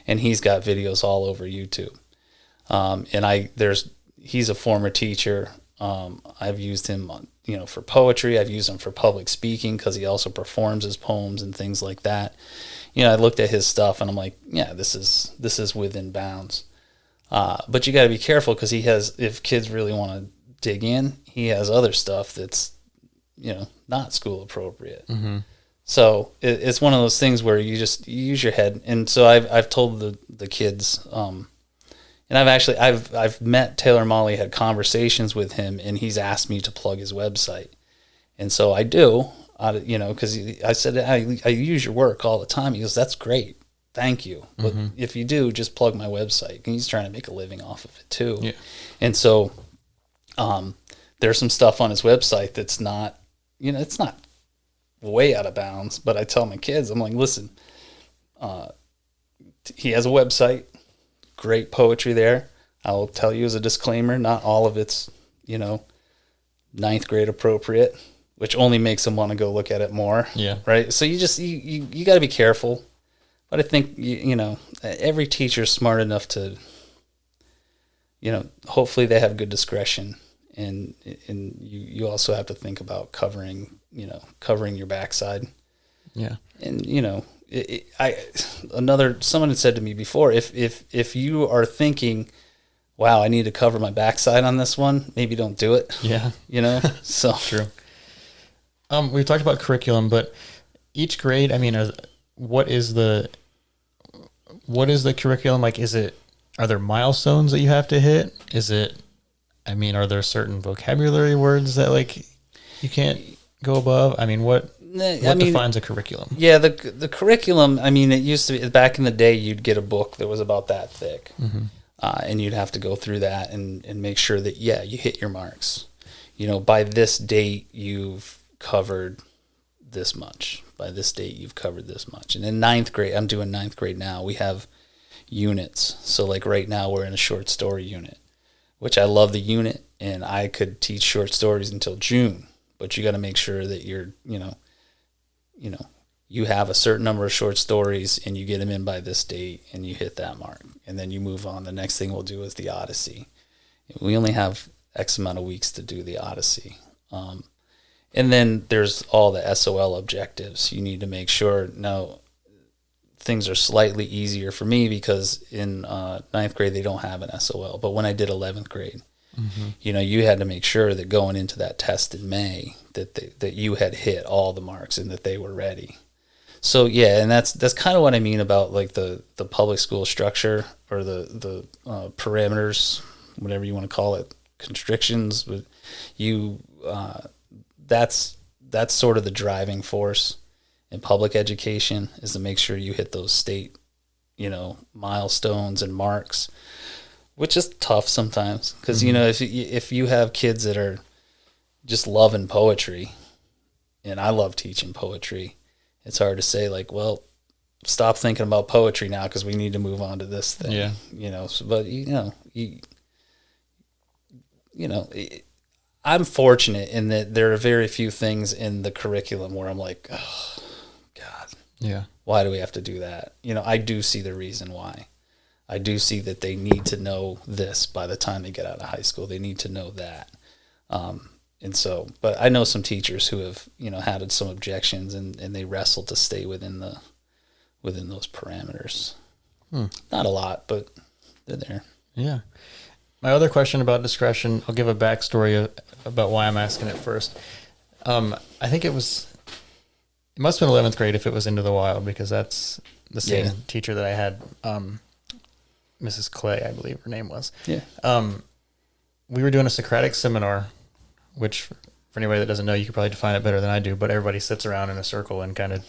And he's got videos all over YouTube. He's a former teacher. I've used him for poetry. I've used him for public speaking because he also performs his poems and things like that. I looked at his stuff and I'm like, yeah, this is within bounds. But you got to be careful because if kids really want to dig in, he has other stuff that's, not school appropriate. Mm-hmm. So it's one of those things where you use your head. And so I've told the kids, and I've met Taylor Molly, had conversations with him, and he's asked me to plug his website. And so I do, because I said, I use your work all the time. He goes, that's great. Thank you. But if you do, just plug my website. And he's trying to make a living off of it too. Yeah. And so there's some stuff on his website that's not, it's not way out of bounds. But I tell my kids, I'm like, listen, he has a website, great poetry there. I will tell you as a disclaimer, not all of it's, ninth grade appropriate, which only makes them want to go look at it more. Yeah. Right. So you got to be careful. But I think, every teacher is smart enough to, hopefully they have good discretion. And you also have to think about covering your backside. Yeah. And, someone had said to me before, if you are thinking, wow, I need to cover my backside on this one, maybe don't do it. Yeah. So. True. We've talked about curriculum, but each grade, what is the curriculum? Like, are there milestones that you have to hit? Are there certain vocabulary words that you can't go above? What defines a curriculum? Yeah, the curriculum, it used to be, back in the day, you'd get a book that was about that thick. Mm-hmm. And you'd have to go through that and make sure that, you hit your marks. By this date, you've covered this much. By this date, you've covered this much. And in ninth grade, I'm doing ninth grade now, we have units. So right now we're in a short story unit, which I love the unit, and I could teach short stories until June, but you got to make sure that you're, you have a certain number of short stories and you get them in by this date and you hit that mark, and then you move on. The next thing we'll do is the Odyssey. We only have X amount of weeks to do the Odyssey. And then there's all the SOL objectives. You need to make sure. Now, things are slightly easier for me because in ninth grade, they don't have an SOL. But when I did 11th grade, you had to make sure that going into that test in May that you had hit all the marks and that they were ready. So, yeah, and that's kind of what I mean about the public school structure, or the parameters, whatever you want to call it, constrictions. That's sort of the driving force in public education, is to make sure you hit those state, milestones and marks, which is tough sometimes because, if you have kids that are just loving poetry, and I love teaching poetry, it's hard to say well, stop thinking about poetry now because we need to move on to this thing. Yeah. But I'm fortunate in that there are very few things in the curriculum where I'm like, oh, God, yeah, why do we have to do that? I do see the reason why. I do see that they need to know this by the time they get out of high school. They need to know that. And so, but I know some teachers who have, had some objections and they wrestle to stay within those parameters. Not a lot, but they're there. Yeah. My other question about discretion, I'll give a backstory about why I'm asking it first. I think it must have been 11th grade if it was Into the Wild, because that's the same teacher that I had, Mrs. Clay, I believe her name was. Yeah. We were doing a Socratic seminar, which for anybody that doesn't know, you could probably define it better than I do, but everybody sits around in a circle and kind of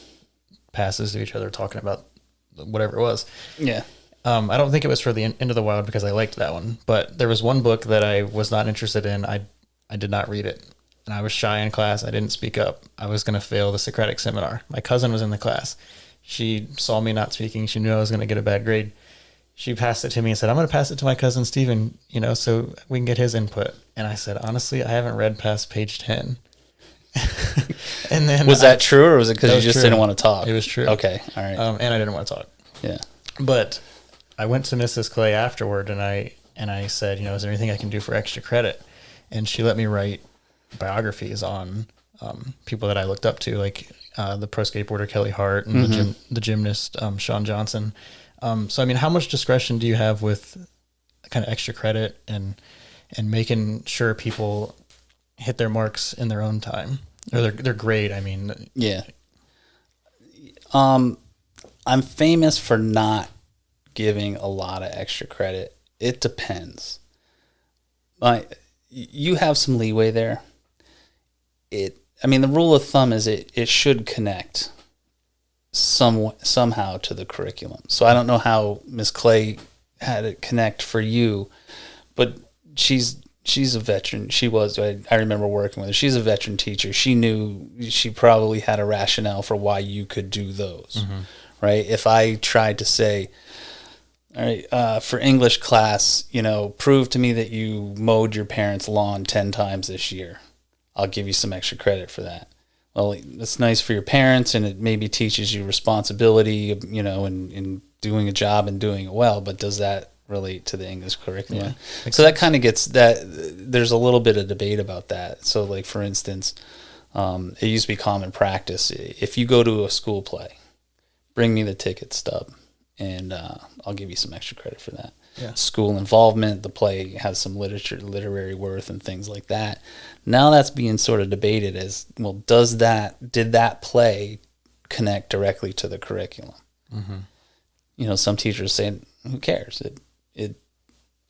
passes to each other talking about whatever it was. Yeah. I don't think it was for the Into the Wild because I liked that one, but there was one book that I was not interested in. I did not read it, and I was shy in class. I didn't speak up. I was going to fail the Socratic seminar. My cousin was in the class. She saw me not speaking. She knew I was going to get a bad grade. She passed it to me and said, I'm going to pass it to my cousin Steven, so we can get his input. And I said, honestly, I haven't read past page 10. And then was that true, or was it because you just didn't want to talk? It was true. Okay. All right. And I didn't want to talk. Yeah. But I went to Mrs. Clay afterward, and I said, is there anything I can do for extra credit? and she let me write biographies on people that I looked up to, like the pro skateboarder Kelly Hart and the gymnast Sean Johnson. So I mean, how much discretion do you have with kind of extra credit and making sure people hit their marks in their own time, or they're great? I mean, yeah. I'm famous for not giving a lot of extra credit. It depends. You have some leeway there. I mean, the rule of thumb is it should connect somehow to the curriculum. So I don't know how Miss Clay had it connect for you, but she's a veteran. I remember working with her. She's a veteran teacher. She knew she probably had a rationale for why you could do those, right? If I tried to say, all right, for English class, prove to me that you mowed your parents' lawn 10 times this year, I'll give you some extra credit for that. Well, it's nice for your parents, and it maybe teaches you responsibility, in doing a job and doing it well, but does that relate to the English curriculum? Yeah, so that kind of gets that. There's a little bit of debate about that. So, like, for instance, it used to be common practice. If you go to a school play, bring me the ticket stub, and I'll give you some extra credit for that. Yeah. School involvement, the play has some literary worth and things like that. Now that's being sort of debated as, well, did that play connect directly to the curriculum? Some teachers say, who cares? It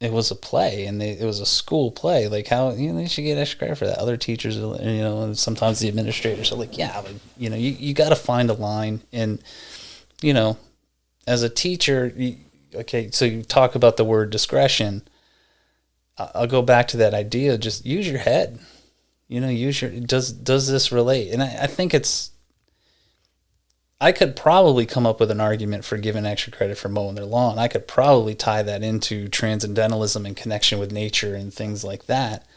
was a play, and it was a school play. Like, how, they should get extra credit for that. Other teachers, and sometimes the administrators are like, yeah, but, you got to find a line. And, as a teacher, okay, so you talk about the word discretion. I'll go back to that idea. Just use your head. Does this relate? And I think I could probably come up with an argument for giving extra credit for mowing their lawn. I could probably tie that into transcendentalism and connection with nature and things like that.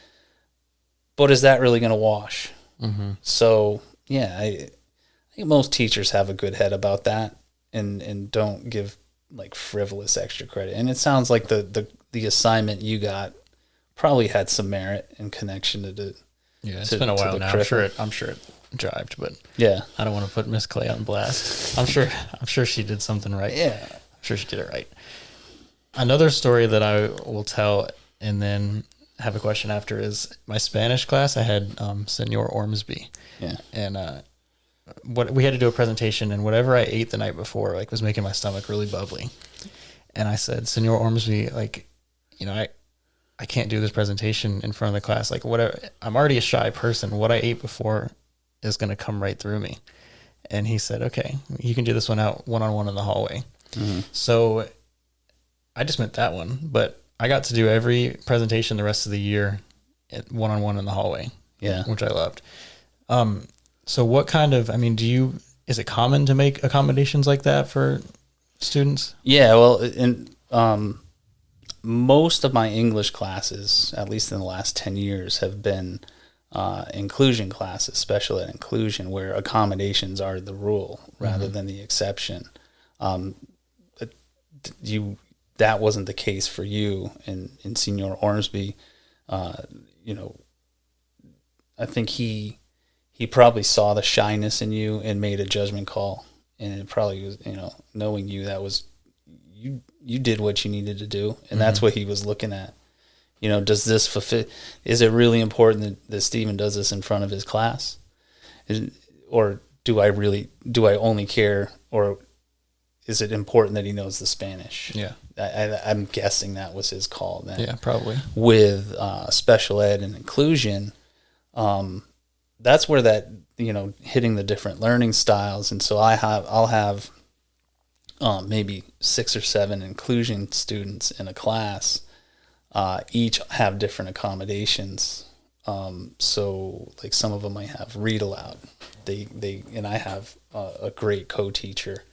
But is that really going to wash? So, yeah, I think most teachers have a good head about that and don't give like frivolous extra credit. And it sounds like the assignment you got probably had some merit and connection to the. Yeah, it's been a while now. I'm sure it jived, but yeah, I don't want to put Miss Clay on blast. I'm sure she did something right. Yeah, I'm sure she did it right. Another story that I will tell and then have a question after is my Spanish class. I had Senor Ormsby. Yeah, and what we had to do a presentation, and whatever I ate the night before was making my stomach really bubbly. And I said, Senor Ormsby, I can't do this presentation in front of the class. Like, whatever, I'm already a shy person. What I ate before is going to come right through me. And he said, okay, you can do this one out one-on-one in the hallway. So I just meant that one, but I got to do every presentation the rest of the year one-on-one in the hallway. Yeah. Which I loved. So what kind of, is it common to make accommodations like that for students? Yeah, well, most of my English classes, at least in the last 10 years, have been inclusion classes, special ed inclusion, where accommodations are the rule rather than the exception. That wasn't the case for you in Senior Ormsby. I think he probably saw the shyness in you and made a judgment call. And it probably was, knowing you, that was, you did what you needed to do. And that's what he was looking at. Does this fulfill, is it really important that Stephen does this in front of his class? Or do I only care, or is it important that he knows the Spanish? Yeah. I'm guessing that was his call then. Yeah, probably. With special ed and inclusion, that's where that, hitting the different learning styles. And so I'll have maybe 6 or 7 inclusion students in a class, each have different accommodations. So like some of them might have read aloud. And I have a great co-teacher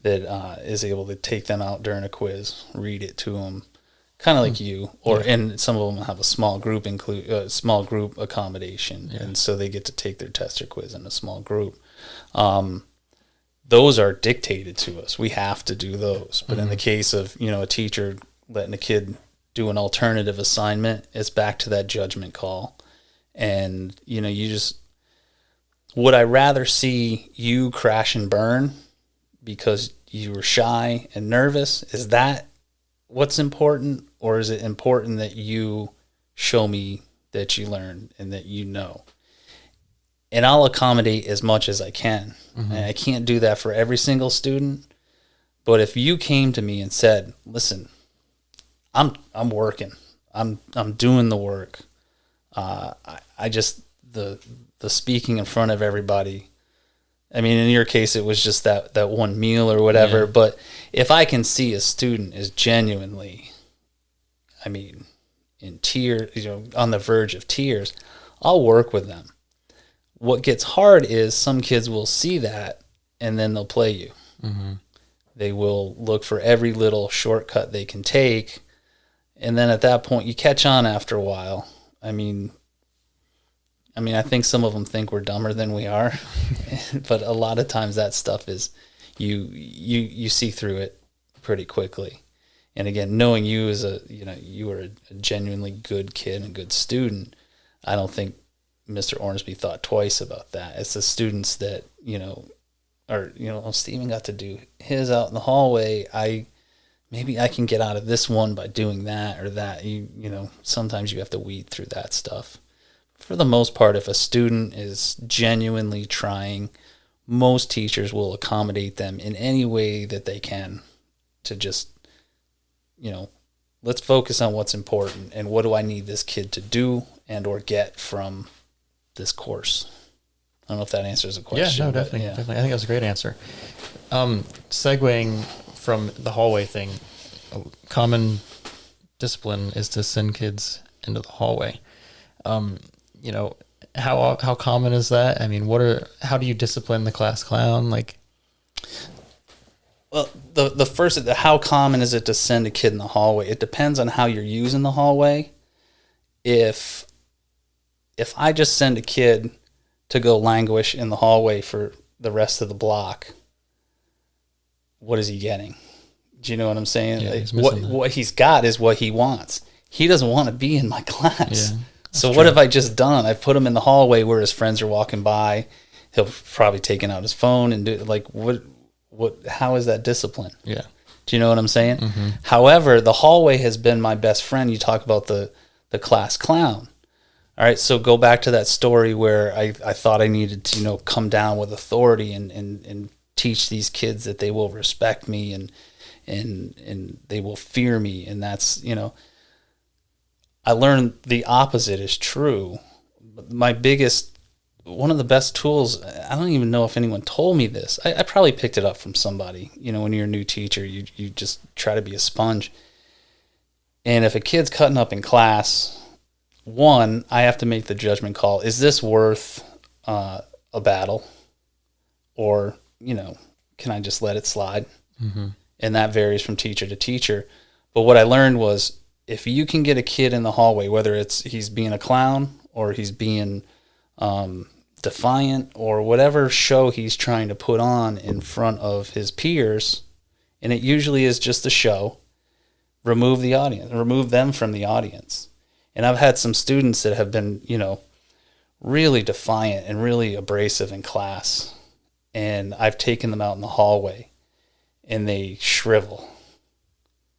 that is able to take them out during a quiz, read it to them, kind of like you. And some of them have a small group accommodation, and so they get to take their test or quiz in a small group. Those are dictated to us. We have to do those. But in the case of, a teacher letting a kid do an alternative assignment, it's back to that judgment call. And, would I rather see you crash and burn because you were shy and nervous? Is that what's important? Or is it important that you show me that you learn and that you know? And I'll accommodate as much as I can. Mm-hmm. And I can't do that for every single student. But if you came to me and said, listen, I'm working. I'm doing the work. I just the speaking in front of everybody. I mean, in your case, it was just that one meal or whatever. Yeah. But if I can see a student is genuinely, in tears, on the verge of tears, I'll work with them. What gets hard is some kids will see that and then they'll play you. Mm-hmm. They will look for every little shortcut they can take. And then at that point, you catch on after a while. I think some of them think we're dumber than we are. But a lot of times that stuff is, you see through it pretty quickly. And again, knowing you as you were a genuinely good kid and a good student, I don't think Mr. Ormsby thought twice about that. It's the students that, Steven got to do his out in the hallway. Maybe I can get out of this one by doing that or that. Sometimes you have to weed through that stuff. For the most part, if a student is genuinely trying, most teachers will accommodate them in any way that they can to just, let's focus on what's important and what do I need this kid to do and or get from this course. I don't know if that answers the question. Yeah, no, definitely. I think that's a great answer. Segueing from the hallway thing, a common discipline is to send kids into the hallway. How common is that? How do you discipline the class clown? Well, how common is it to send a kid in the hallway? It depends on how you're using the hallway. If I just send a kid to go languish in the hallway for the rest of the block, what is he getting? Do you know what I'm saying? Yeah, what he's got is what he wants. He doesn't want to be in my class. Yeah, so what have I just done? I've put him in the hallway where his friends are walking by. He'll probably taken out his phone and do how is that discipline? Yeah. Do you know what I'm saying? Mm-hmm. However, the hallway has been my best friend. You talk about the class clown. All right, so go back to that story where I thought I needed to, come down with authority and teach these kids that they will respect me and they will fear me. And that's, I learned the opposite is true. One of the best tools, I don't even know if anyone told me this. I probably picked it up from somebody. When you're a new teacher, you just try to be a sponge. And if a kid's cutting up in class, one, I have to make the judgment call. Is this worth a battle? Or, can I just let it slide? Mm-hmm. And that varies from teacher to teacher. But what I learned was if you can get a kid in the hallway, whether it's he's being a clown or he's being defiant or whatever show he's trying to put on in front of his peers, and it usually is just a show, remove them from the audience. And I've had some students that have been, really defiant and really abrasive in class. And I've taken them out in the hallway and they shrivel.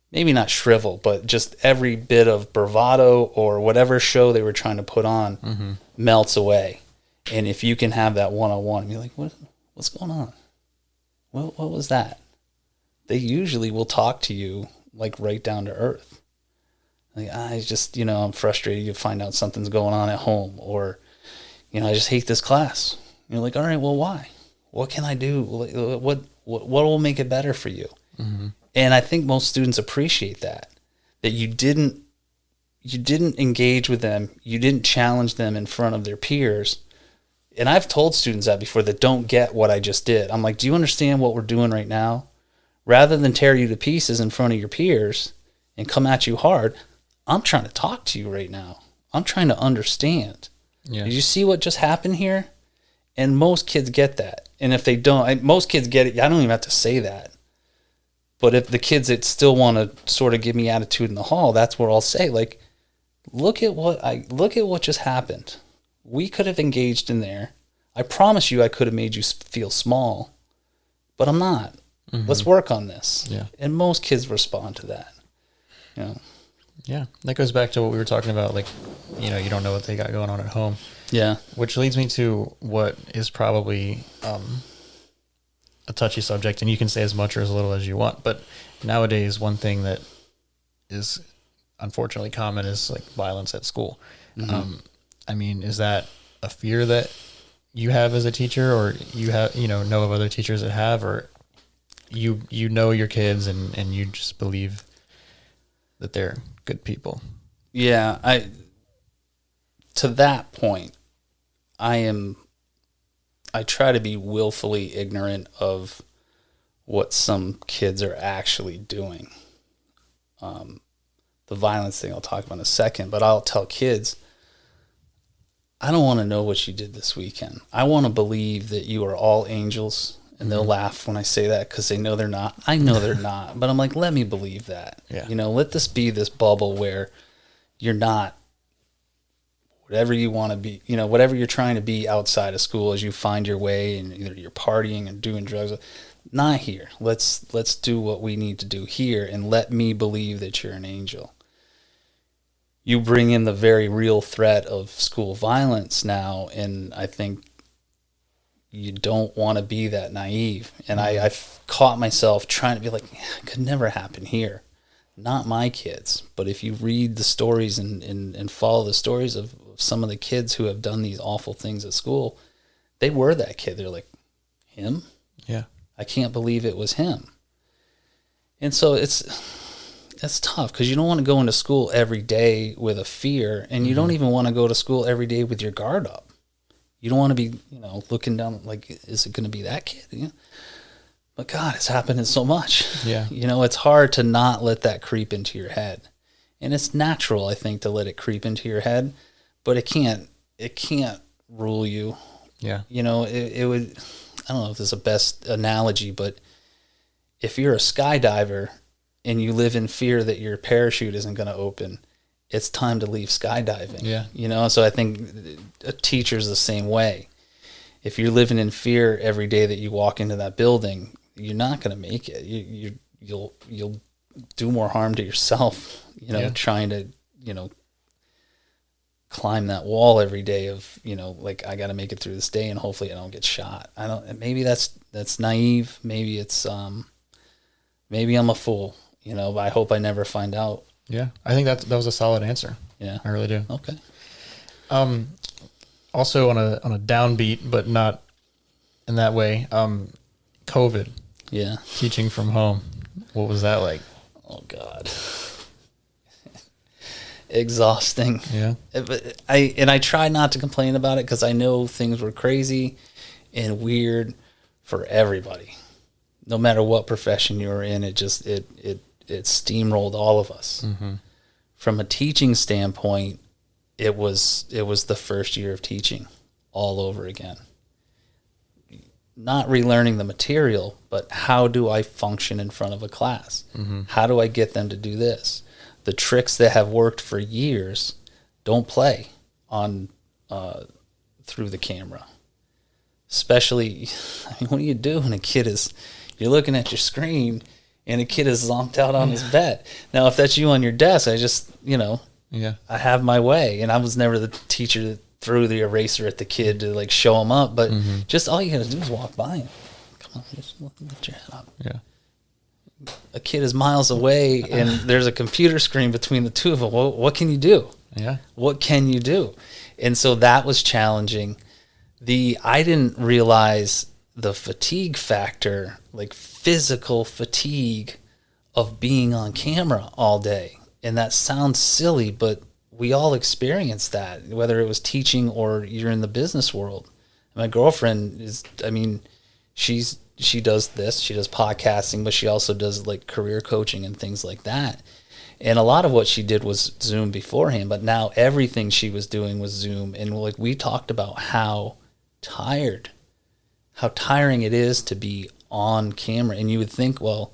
Maybe not shrivel, but just every bit of bravado or whatever show they were trying to put on mm-hmm. melts away. And if you can have that one-on-one, you're like, what's going on? What was that? They usually will talk to you like right down to earth. Like, I just, I'm frustrated. You find out something's going on at home, or, I just hate this class. You're like, all right, well, why? What can I do? What will make it better for you? Mm-hmm. And I think most students appreciate that you didn't engage with them. You didn't challenge them in front of their peers. And I've told students that before that don't get what I just did. I'm like, do you understand what we're doing right now? Rather than tear you to pieces in front of your peers and come at you hard, I'm trying to talk to you right now. I'm trying to understand. Yeah. Did you see what just happened here? And most kids get that. And if they don't, most kids get it. I don't even have to say that. But if the kids that still want to sort of give me attitude in the hall, that's where I'll say, like, look at what just happened. We could have engaged in there. I promise you I could have made you feel small, but I'm not. Mm-hmm. Let's work on this. Yeah. And most kids respond to that. You know? Yeah. That goes back to what we were talking about, like, you know, you don't know what they got going on at home. Yeah. Which leads me to what is probably a touchy subject, and you can say as much or as little as you want. But nowadays, one thing that is unfortunately common is like violence at school. Mm-hmm. I mean, is that a fear that you have as a teacher, or you have, you know of other teachers that have, or you know your kids and you just believe that they're good people? Yeah, to that point, I try to be willfully ignorant of what some kids are actually doing. The violence thing I'll talk about in a second, but I'll tell kids, I don't want to know what you did this weekend. I want to believe that you are all angels, and they'll laugh when I say that because they know they're not. I know they're not, but I'm like, let me believe that. Yeah. You know, let this be this bubble where you're not whatever you want to be, you know, whatever you're trying to be outside of school as you find your way, and either you're partying and doing drugs. Not here. Let's do what we need to do here, and let me believe that you're an angel. You bring in the very real threat of school violence now, and I think you don't want to be that naive. And I've caught myself trying to be like, it could never happen here. Not my kids. But if you read the stories and follow the stories of some of the kids who have done these awful things at school, they were that kid. They're like, him? Yeah. I can't believe it was him. And so it's tough because you don't want to go into school every day with a fear, and you don't even want to go to school every day with your guard up. You don't want to be, you know, looking down like, is it going to be that kid? You know? But God, it's happening so much. Yeah. You know, it's hard to not let that creep into your head. And it's natural, I think, to let it creep into your head, but it can't rule you. Yeah. You know, it would, I don't know if this is the best analogy, but if you're a skydiver and you live in fear that your parachute isn't going to open, it's time to leave skydiving. Yeah. You know, so I think a teacher's the same way. If you're living in fear every day that you walk into that building, you're not going to make it. You'll do more harm to yourself, you know, trying to, you know, climb that wall every day of, you know, like, I got to make it through this day and hopefully I don't get shot. Maybe that's naive. Maybe it's, maybe I'm a fool, you know, but I hope I never find out. Yeah. I think that was a solid answer. Yeah. I really do. Okay. Also on a downbeat, but not in that way. COVID. Yeah. Teaching from home. What was that like? Oh God. Exhausting. Yeah. I try not to complain about it because I know things were crazy and weird for everybody. No matter what profession you were in, it steamrolled all of us. Mm-hmm. From a teaching standpoint, it was the first year of teaching all over again. Not relearning the material, but how do I function in front of a class? Mm-hmm. How do I get them to do this? The tricks that have worked for years don't play on through the camera. Especially, I mean, what do you do when you're looking at your screen and a kid is zonked out on his bed? Now, if that's you on your desk, I just, you know, I have my way. And I was never the teacher that threw the eraser at the kid to like show him up, but just all you got to do is walk by him. Come on, just lift your head up. Yeah. A kid is miles away and there's a computer screen between the two of them. What can you do? Yeah. What can you do? And so that was challenging. I didn't realize the fatigue factor, like physical fatigue of being on camera all day. And that sounds silly, but we all experience that, whether it was teaching or you're in the business world. My girlfriend she does this. She does podcasting, but she also does like career coaching and things like that. And a lot of what she did was Zoom beforehand, but now everything she was doing was Zoom. And like we talked about how tiring it is to be on camera. And you would think, well,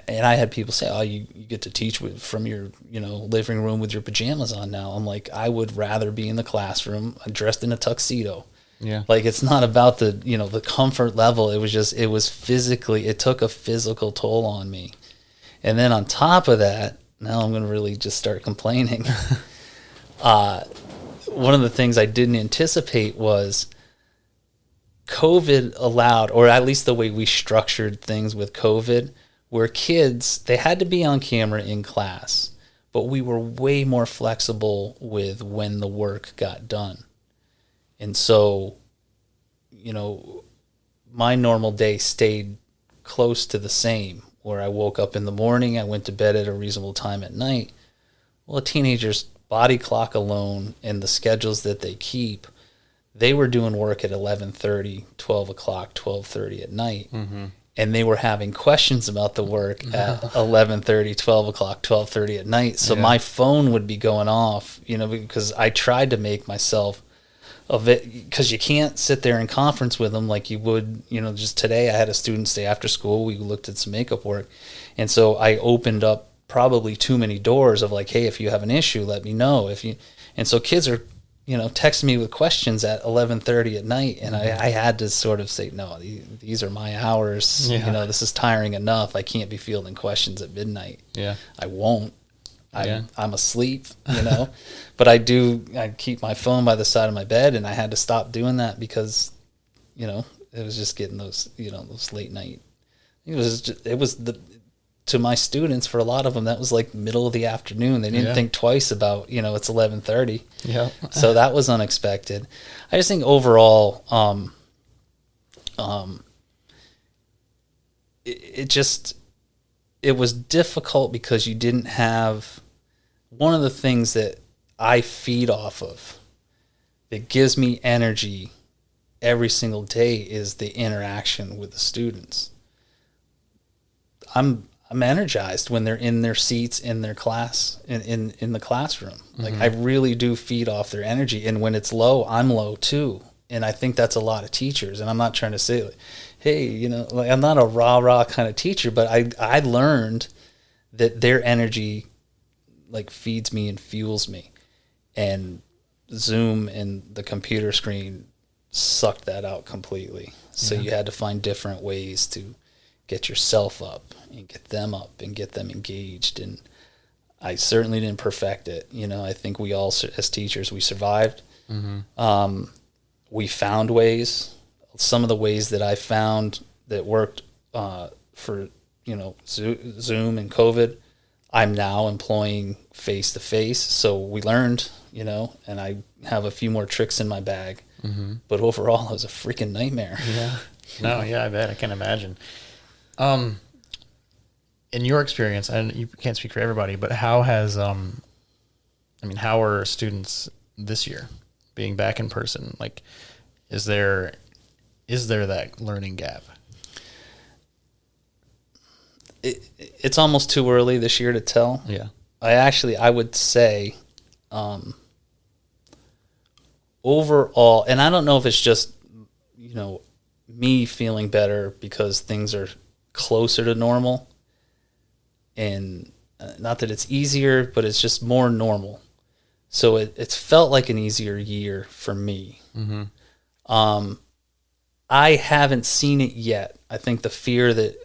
And I had people say, "Oh, you get to teach from your, living room with your pajamas on now." I'm like, I would rather be in the classroom dressed in a tuxedo. Yeah. Like, it's not about the comfort level. It took a physical toll on me. And then on top of that, now I'm going to really just start complaining. One of the things I didn't anticipate was COVID allowed, or at least the way we structured things with COVID, where kids, they had to be on camera in class, but we were way more flexible with when the work got done. And so, my normal day stayed close to the same, where I woke up in the morning, I went to bed at a reasonable time at night. Well, a teenager's body clock alone and the schedules that they keep, they were doing work at 11:30, 12 o'clock, 12:30 at night. Mm-hmm. And they were having questions about the work at 11:30, 12 o'clock, 12:30 at night. So my phone would be going off, because I tried to make myself of it, because you can't sit there in conference with them like you would, just today. I had a student stay after school. We looked at some makeup work. And so I opened up probably too many doors of like, hey, if you have an issue, let me know. And so kids are, texting me with questions at 11:30 at night. And I had to sort of say, no, these are my hours. Yeah. This is tiring enough. I can't be fielding questions at midnight. Yeah. I won't. I'm asleep, but I keep my phone by the side of my bed, and I had to stop doing that because, it was just getting those, those late night. To my students, for a lot of them, that was like middle of the afternoon. They didn't think twice about, it's 11:30. Yeah. So that was unexpected. I just think overall, it was difficult because you didn't have one of the things that I feed off of that gives me energy every single day is the interaction with the students. I'm energized when they're in their seats in their class, in the classroom. Like, I really do feed off their energy. And when it's low, I'm low too. And I think that's a lot of teachers. And I'm not trying to say, like, hey, I'm not a rah-rah kind of teacher, but I learned that their energy, like, feeds me and fuels me. And Zoom and the computer screen sucked that out completely. So you had to find different ways to get yourself up and get them up and get them engaged. And I certainly didn't perfect it. I think we all, as teachers, we survived. Mm-hmm. We found ways. Some of the ways that I found that worked for, Zoom and COVID, I'm now employing face-to-face. So we learned, and I have a few more tricks in my bag. Mm-hmm. But overall, it was a freaking nightmare. Yeah. No, yeah, I bet. I can imagine. In your experience, and you can't speak for everybody, but how has, how are students this year being back in person? Like, is there that learning gap? It's almost too early this year to tell. Yeah. I would say, overall, and I don't know if it's just, me feeling better because things are closer to normal, and not that it's easier, but it's just more normal. So it's felt like an easier year for me. Mm-hmm. I haven't seen it yet. I think the fear that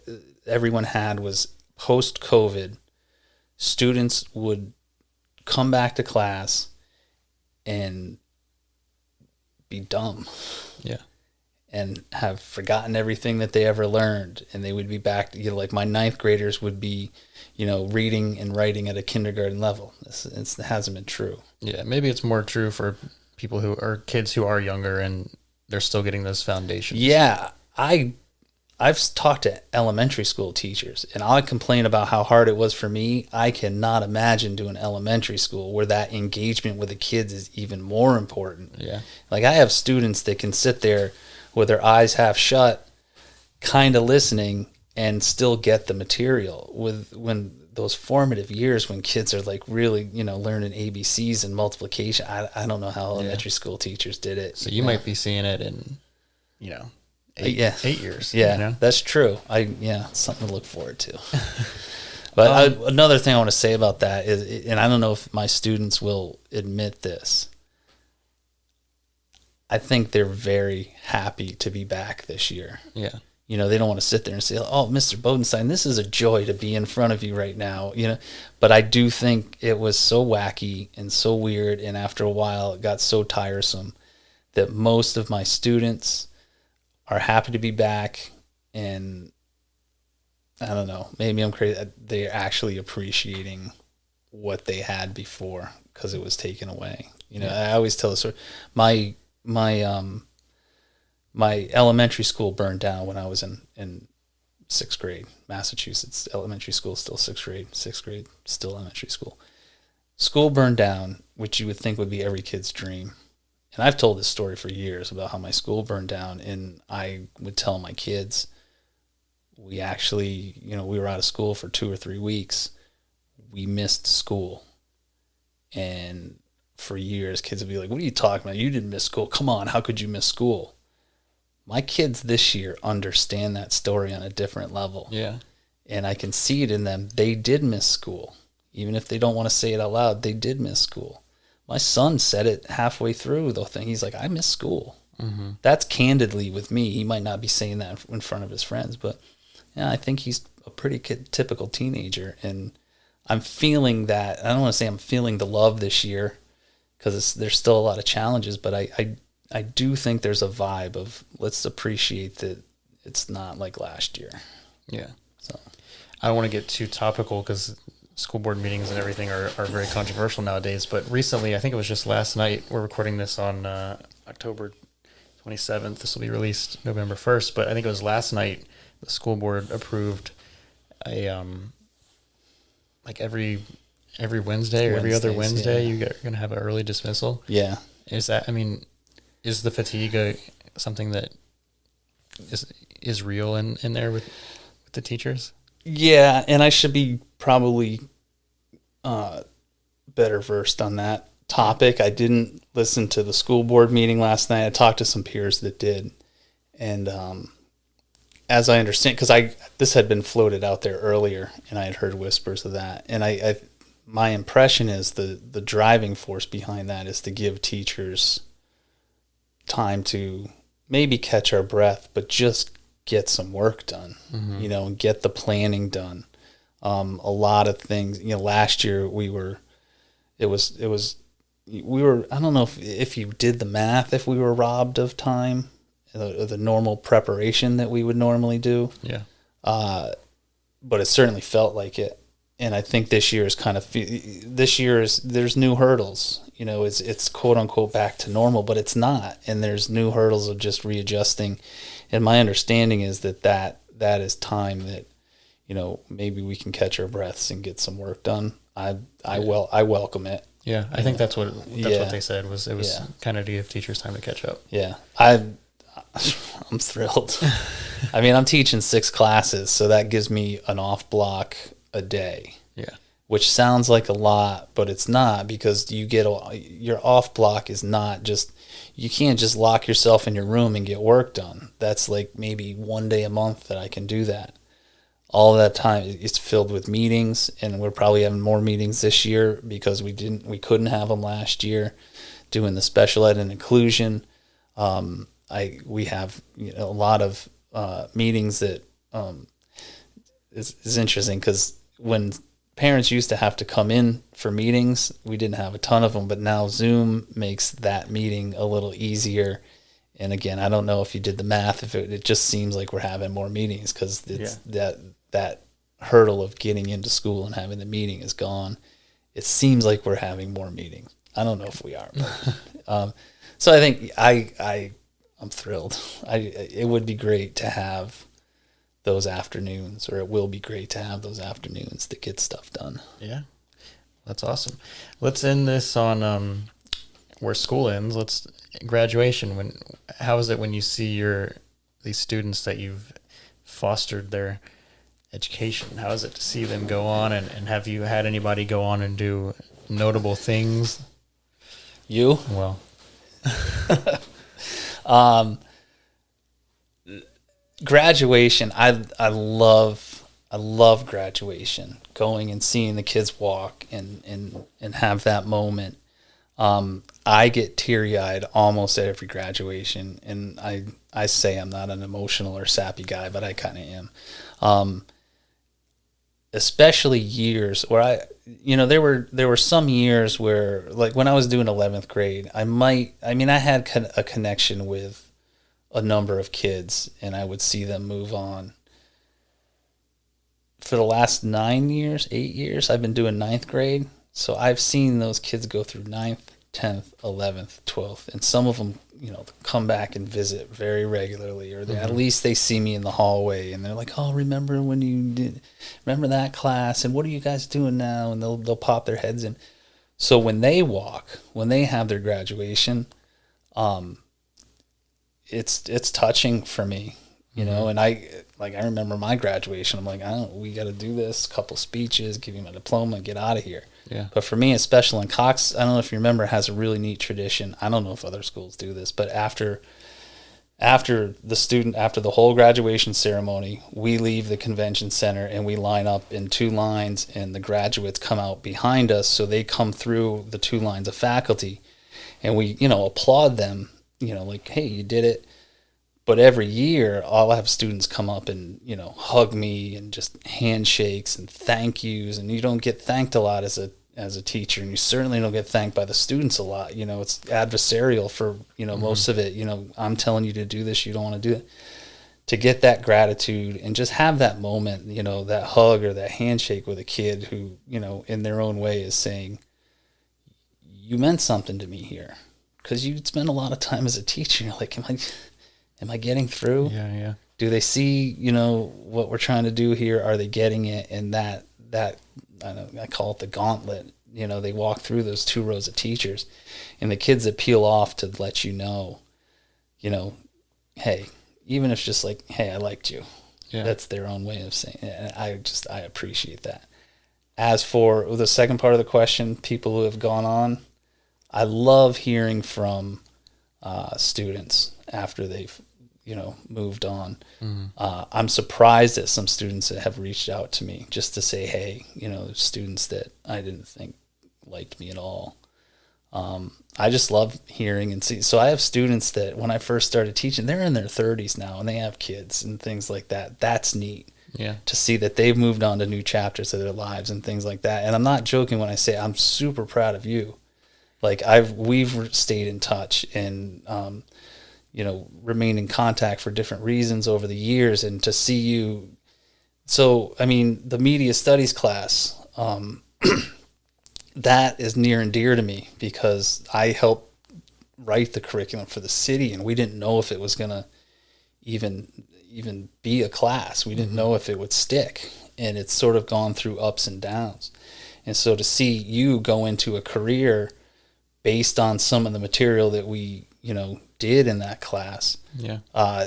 everyone had was post-COVID, students would come back to class and be dumb. Yeah. And have forgotten everything that they ever learned. And they would be back, like my ninth graders would be, reading and writing at a kindergarten level. It hasn't been true. Yeah, maybe it's more true for people who are kids who are younger and they're still getting those foundations. Yeah, I've talked to elementary school teachers, and I complain about how hard it was for me. I cannot imagine doing elementary school where that engagement with the kids is even more important. Yeah. Like, I have students that can sit there with their eyes half shut, kind of listening, and still get the material. When those formative years when kids are like really, learning ABCs and multiplication, I don't know how elementary school teachers did it. So you might be seeing it in, 8 years. Yeah, you know? that's true. It's something to look forward to. But another thing I want to say about that is, and I don't know if my students will admit this, I think they're very happy to be back this year. Yeah. You know, they don't want to sit there and say, "Oh, Mr. Bodenstein, this is a joy to be in front of you right now." You know, but I do think it was so wacky and so weird, and after a while, it got so tiresome that most of my students are happy to be back, and I don't know, maybe I'm crazy. They're actually appreciating what they had before because it was taken away. You know, I always tell the story. My elementary school burned down when I was in 6th grade. Massachusetts elementary school, still 6th grade. 6th grade, still elementary school. School burned down, which you would think would be every kid's dream. And I've told this story for years about how my school burned down, and I would tell my kids, we actually, you know, we were out of school for 2 or 3 weeks. We missed school. And for years, kids would be like, "What are you talking about? You didn't miss school. Come on, how could you miss school?" My kids this year understand that story on a different level. Yeah. And I can see it in them. They did miss school. Even if they don't want to say it out loud, they did miss school. My son said it halfway through the thing. He's like, "I miss school." Mm-hmm. That's candidly with me. He might not be saying that in front of his friends, but yeah, I think he's a pretty typical teenager. And I'm feeling that. I don't want to say I'm feeling the love this year because there's still a lot of challenges, but I do think there's a vibe of let's appreciate that it's not like last year. Yeah. So I don't want to get too topical because school board meetings and everything are very controversial nowadays. But recently, I think it was just last night, we're recording this on October 27th. This will be released November 1st. But I think it was last night the school board approved a like every Wednesday or every other Wednesday, you're going to have an early dismissal. Yeah. Is that, I mean, is the fatigue something that is real in there with the teachers? Yeah, and I should be probably better versed on that topic. I didn't listen to the school board meeting last night. I talked to some peers that did, and as I understand, because this had been floated out there earlier, and I had heard whispers of that, and I my impression is the driving force behind that is to give teachers time to maybe catch our breath, but just get some work done, you know, and get the planning done. A lot of things, you know, last year we were, I don't know if you did the math, if we were robbed of time, the normal preparation that we would normally do. Yeah. But it certainly felt like it. And I think this year is there's new hurdles, you know, it's quote unquote back to normal, but it's not. And there's new hurdles of just readjusting. And my understanding is that is time that, you know, maybe we can catch our breaths and get some work done. I welcome it. Yeah. I think that's what they said was kind of to give teachers time to catch up. Yeah. I'm thrilled. I mean, I'm teaching 6 classes, so that gives me an off block a day. Yeah. Which sounds like a lot, but it's not, because your off block is not just, you can't just lock yourself in your room and get work done. That's like maybe one day a month that I can do that. All that time it's filled with meetings, and we're probably having more meetings this year because we couldn't have them last year, doing the special ed and inclusion. We have, you know, a lot of meetings that is interesting, because when parents used to have to come in for meetings, we didn't have a ton of them, but now Zoom makes that meeting a little easier. And again, I don't know if you did the math, if it just seems like we're having more meetings because it's that hurdle of getting into school and having the meeting is gone. It seems like we're having more meetings. I don't know if we are, but, so I think I'm thrilled. It would be great to have those afternoons, or it will be great to have those afternoons to get stuff done. Yeah, that's awesome. Let's end this on where school ends. Graduation. How is it when you see these students that you've fostered their education? How is it to see them go on, and have you had anybody go on and do notable things? You? Well, graduation, I love graduation, going and seeing the kids walk and have that moment. I get teary-eyed almost at every graduation, and I say I'm not an emotional or sappy guy, but I kind of am. Especially years where there were some years where, like when I was doing 11th grade, I had a connection with a number of kids, and I would see them move on. For the last 8 years, I've been doing 9th grade. So I've seen those kids go through 9th, 10th, 11th, 12th, and some of them, come back and visit very regularly, or at least they see me in the hallway and they're like, "Oh, remember remember that class? And what are you guys doing now?" And they'll pop their heads in. So when they have their graduation, it's touching for me, and I remember my graduation. I'm like, we got to do this, couple speeches, give you my diploma, get out of here. Yeah. But for me, especially in Cox, I don't know if you remember, has a really neat tradition. I don't know if other schools do this, but after the whole graduation ceremony, we leave the convention center and we line up in 2 lines, and the graduates come out behind us. So they come through the 2 lines of faculty, and we, applaud them, like, "Hey, you did it." But every year, I'll have students come up and, hug me and just handshakes and thank yous. And you don't get thanked a lot as a teacher, and you certainly don't get thanked by the students a lot. It's adversarial for, most of it. I'm telling you to do this, you don't want to do it. To get that gratitude and just have that moment, that hug or that handshake with a kid who, in their own way is saying, "You meant something to me here." Because you spend a lot of time as a teacher, you're like, Am I getting through? Yeah. Do they see, what we're trying to do here? Are they getting it? And that I call it the gauntlet. They walk through those 2 rows of teachers, and the kids that peel off to let hey, even if it's just like, "Hey, I liked you." Yeah. That's their own way of saying it. And I appreciate that. As for the second part of the question, people who have gone on, I love hearing from students after they've moved on. I'm surprised at some students that have reached out to me just to say, "Hey," students that I didn't think liked me at all. I just love hearing and see. So I have students that when I first started teaching, they're in their 30s now and they have kids and things like that. That's neat. Yeah. To see that they've moved on to new chapters of their lives and things like that. And I'm not joking when I say I'm super proud of you. Like we've stayed in touch and, remained in contact for different reasons over the years, and to see you. So, the media studies class, that is near and dear to me because I helped write the curriculum for the city, and we didn't know if it was going to even be a class. We didn't know if it would stick, and it's sort of gone through ups and downs. And so to see you go into a career based on some of the material that we, did in that class. Yeah.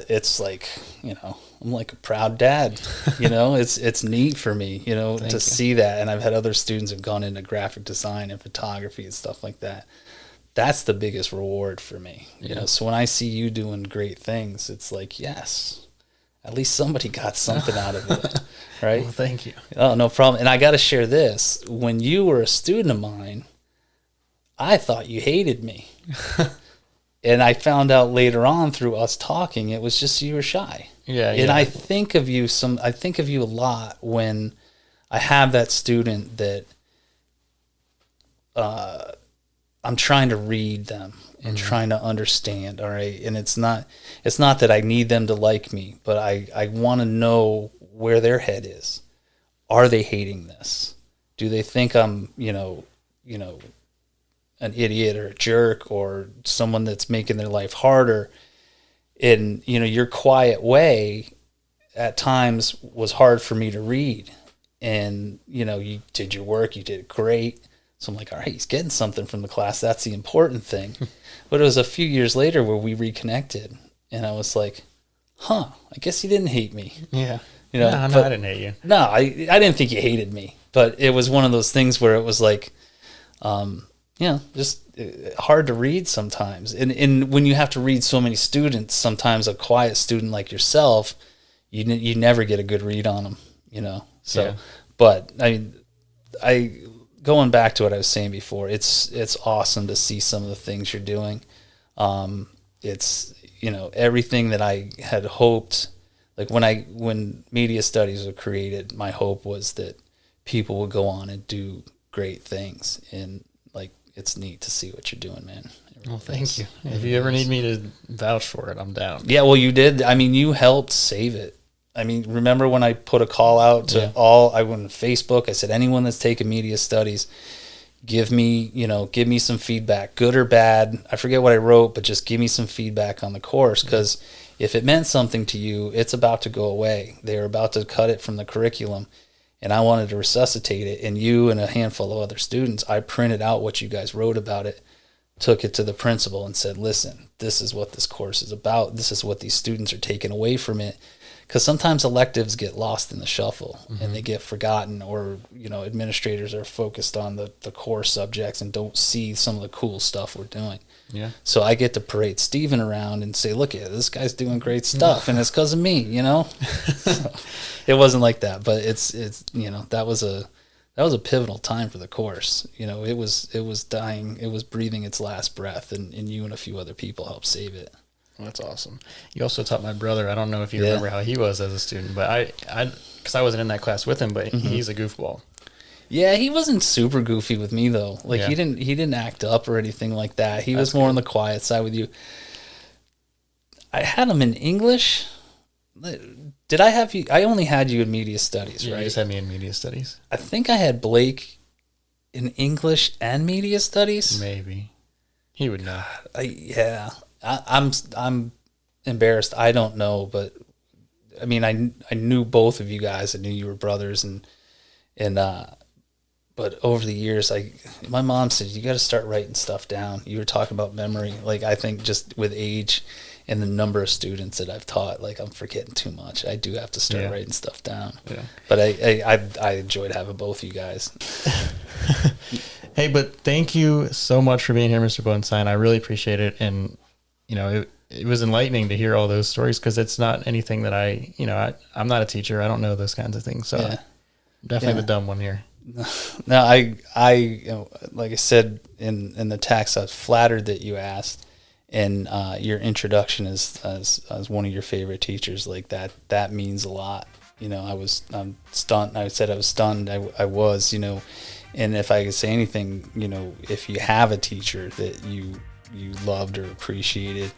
It's like, I'm like a proud dad, it's neat for me, to see that. And I've had other students have gone into graphic design and photography and stuff like that. That's the biggest reward for me. So when I see you doing great things, it's like, yes, at least somebody got something out of it. Right. Well, thank you. Oh, no problem. And I got to share this. When you were a student of mine, I thought you hated me. And I found out later on through us talking, it was just you were shy. Yeah. And I think of you a lot when I have that student that I'm trying to read them and trying to understand. All right. And it's not that I need them to like me, but I want to know where their head is. Are they hating this? Do they think I'm, an idiot or a jerk or someone that's making their life harder? In, your quiet way at times was hard for me to read. And, you did your work, you did great. So I'm like, all right, he's getting something from the class. That's the important thing. But it was a few years later where we reconnected, and I was like, I guess he didn't hate me. Yeah. No, I didn't hate you. No, I didn't think you hated me, but it was one of those things where it was like, just hard to read sometimes. And when you have to read so many students, sometimes a quiet student like yourself, you never get a good read on them, you know? So, Yeah. but I mean, going back to what I was saying before, it's awesome to see some of the things you're doing. It's, you know, everything that I had hoped, like when media studies were created, my hope was that people would go on and do great things. And like, it's neat to see what you're doing, man. Well, thank you. If you ever need me to vouch for it, I'm down. Yeah, well, you did. I mean, you helped save it. I mean, remember when I put a call out to I went on Facebook, I said, anyone that's taken media studies, give me some feedback, good or bad. I forget what I wrote, but just give me some feedback on the course, because if it meant something to you, it's about to go away. They're about to cut it from the curriculum, and I wanted to resuscitate it. And you and a handful of other students, I printed out what you guys wrote about it, took it to the principal and said, listen, this is what this course is about. This is what these students are taking away from it. Because sometimes electives get lost in the shuffle and they get forgotten, or, you know, administrators are focused on the core subjects and don't see some of the cool stuff we're doing. Yeah. So I get to parade Steven around and say, look, this guy's doing great stuff, and it's because of me, you know? So, it wasn't like that, but it's you know, that was a pivotal time for the course. You know, it was dying, it was breathing its last breath, and you and a few other people helped save it. Well, that's awesome. You also taught my brother. I don't know if you remember how he was as a student, but because I wasn't in that class with him, but he's a goofball. Yeah, he wasn't super goofy with me though. Like he didn't act up or anything like that. He was more on the quiet side with you. I had him in English. Did I have you? I only had you in media studies, right? You just had me in media studies. I think I had Blake in English and media studies. Maybe he would know. I'm embarrassed. I don't know, but I mean, I knew both of you guys. I knew you were brothers, and but over the years, my mom said, you got to start writing stuff down. You were talking about memory. Like, I think just with age and the number of students that I've taught, like, I'm forgetting too much. I do have to start writing stuff down. Yeah. But I enjoyed having both of you guys. Hey, but thank you so much for being here, Mr. Bodenstein. I really appreciate it. And, you know, it was enlightening to hear all those stories, because it's not anything that I'm not a teacher. I don't know those kinds of things. So I'm definitely the dumb one here. No, I like I said in the text, I was flattered that you asked, and your introduction as one of your favorite teachers, like that means a lot. You know, I'm stunned. I said I was stunned. I was, you know, and if I could say anything, you know, if you have a teacher that you loved or appreciated,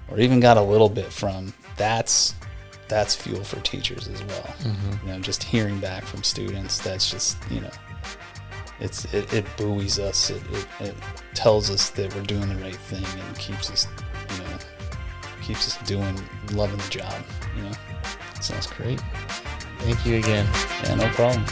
or even got a little bit from, that's fuel for teachers as well. You know, just hearing back from students, that's just, you know, it buoys us. It tells us that we're doing the right thing, and keeps us loving the job, you know. Sounds great. Thank you again. Yeah, no problem.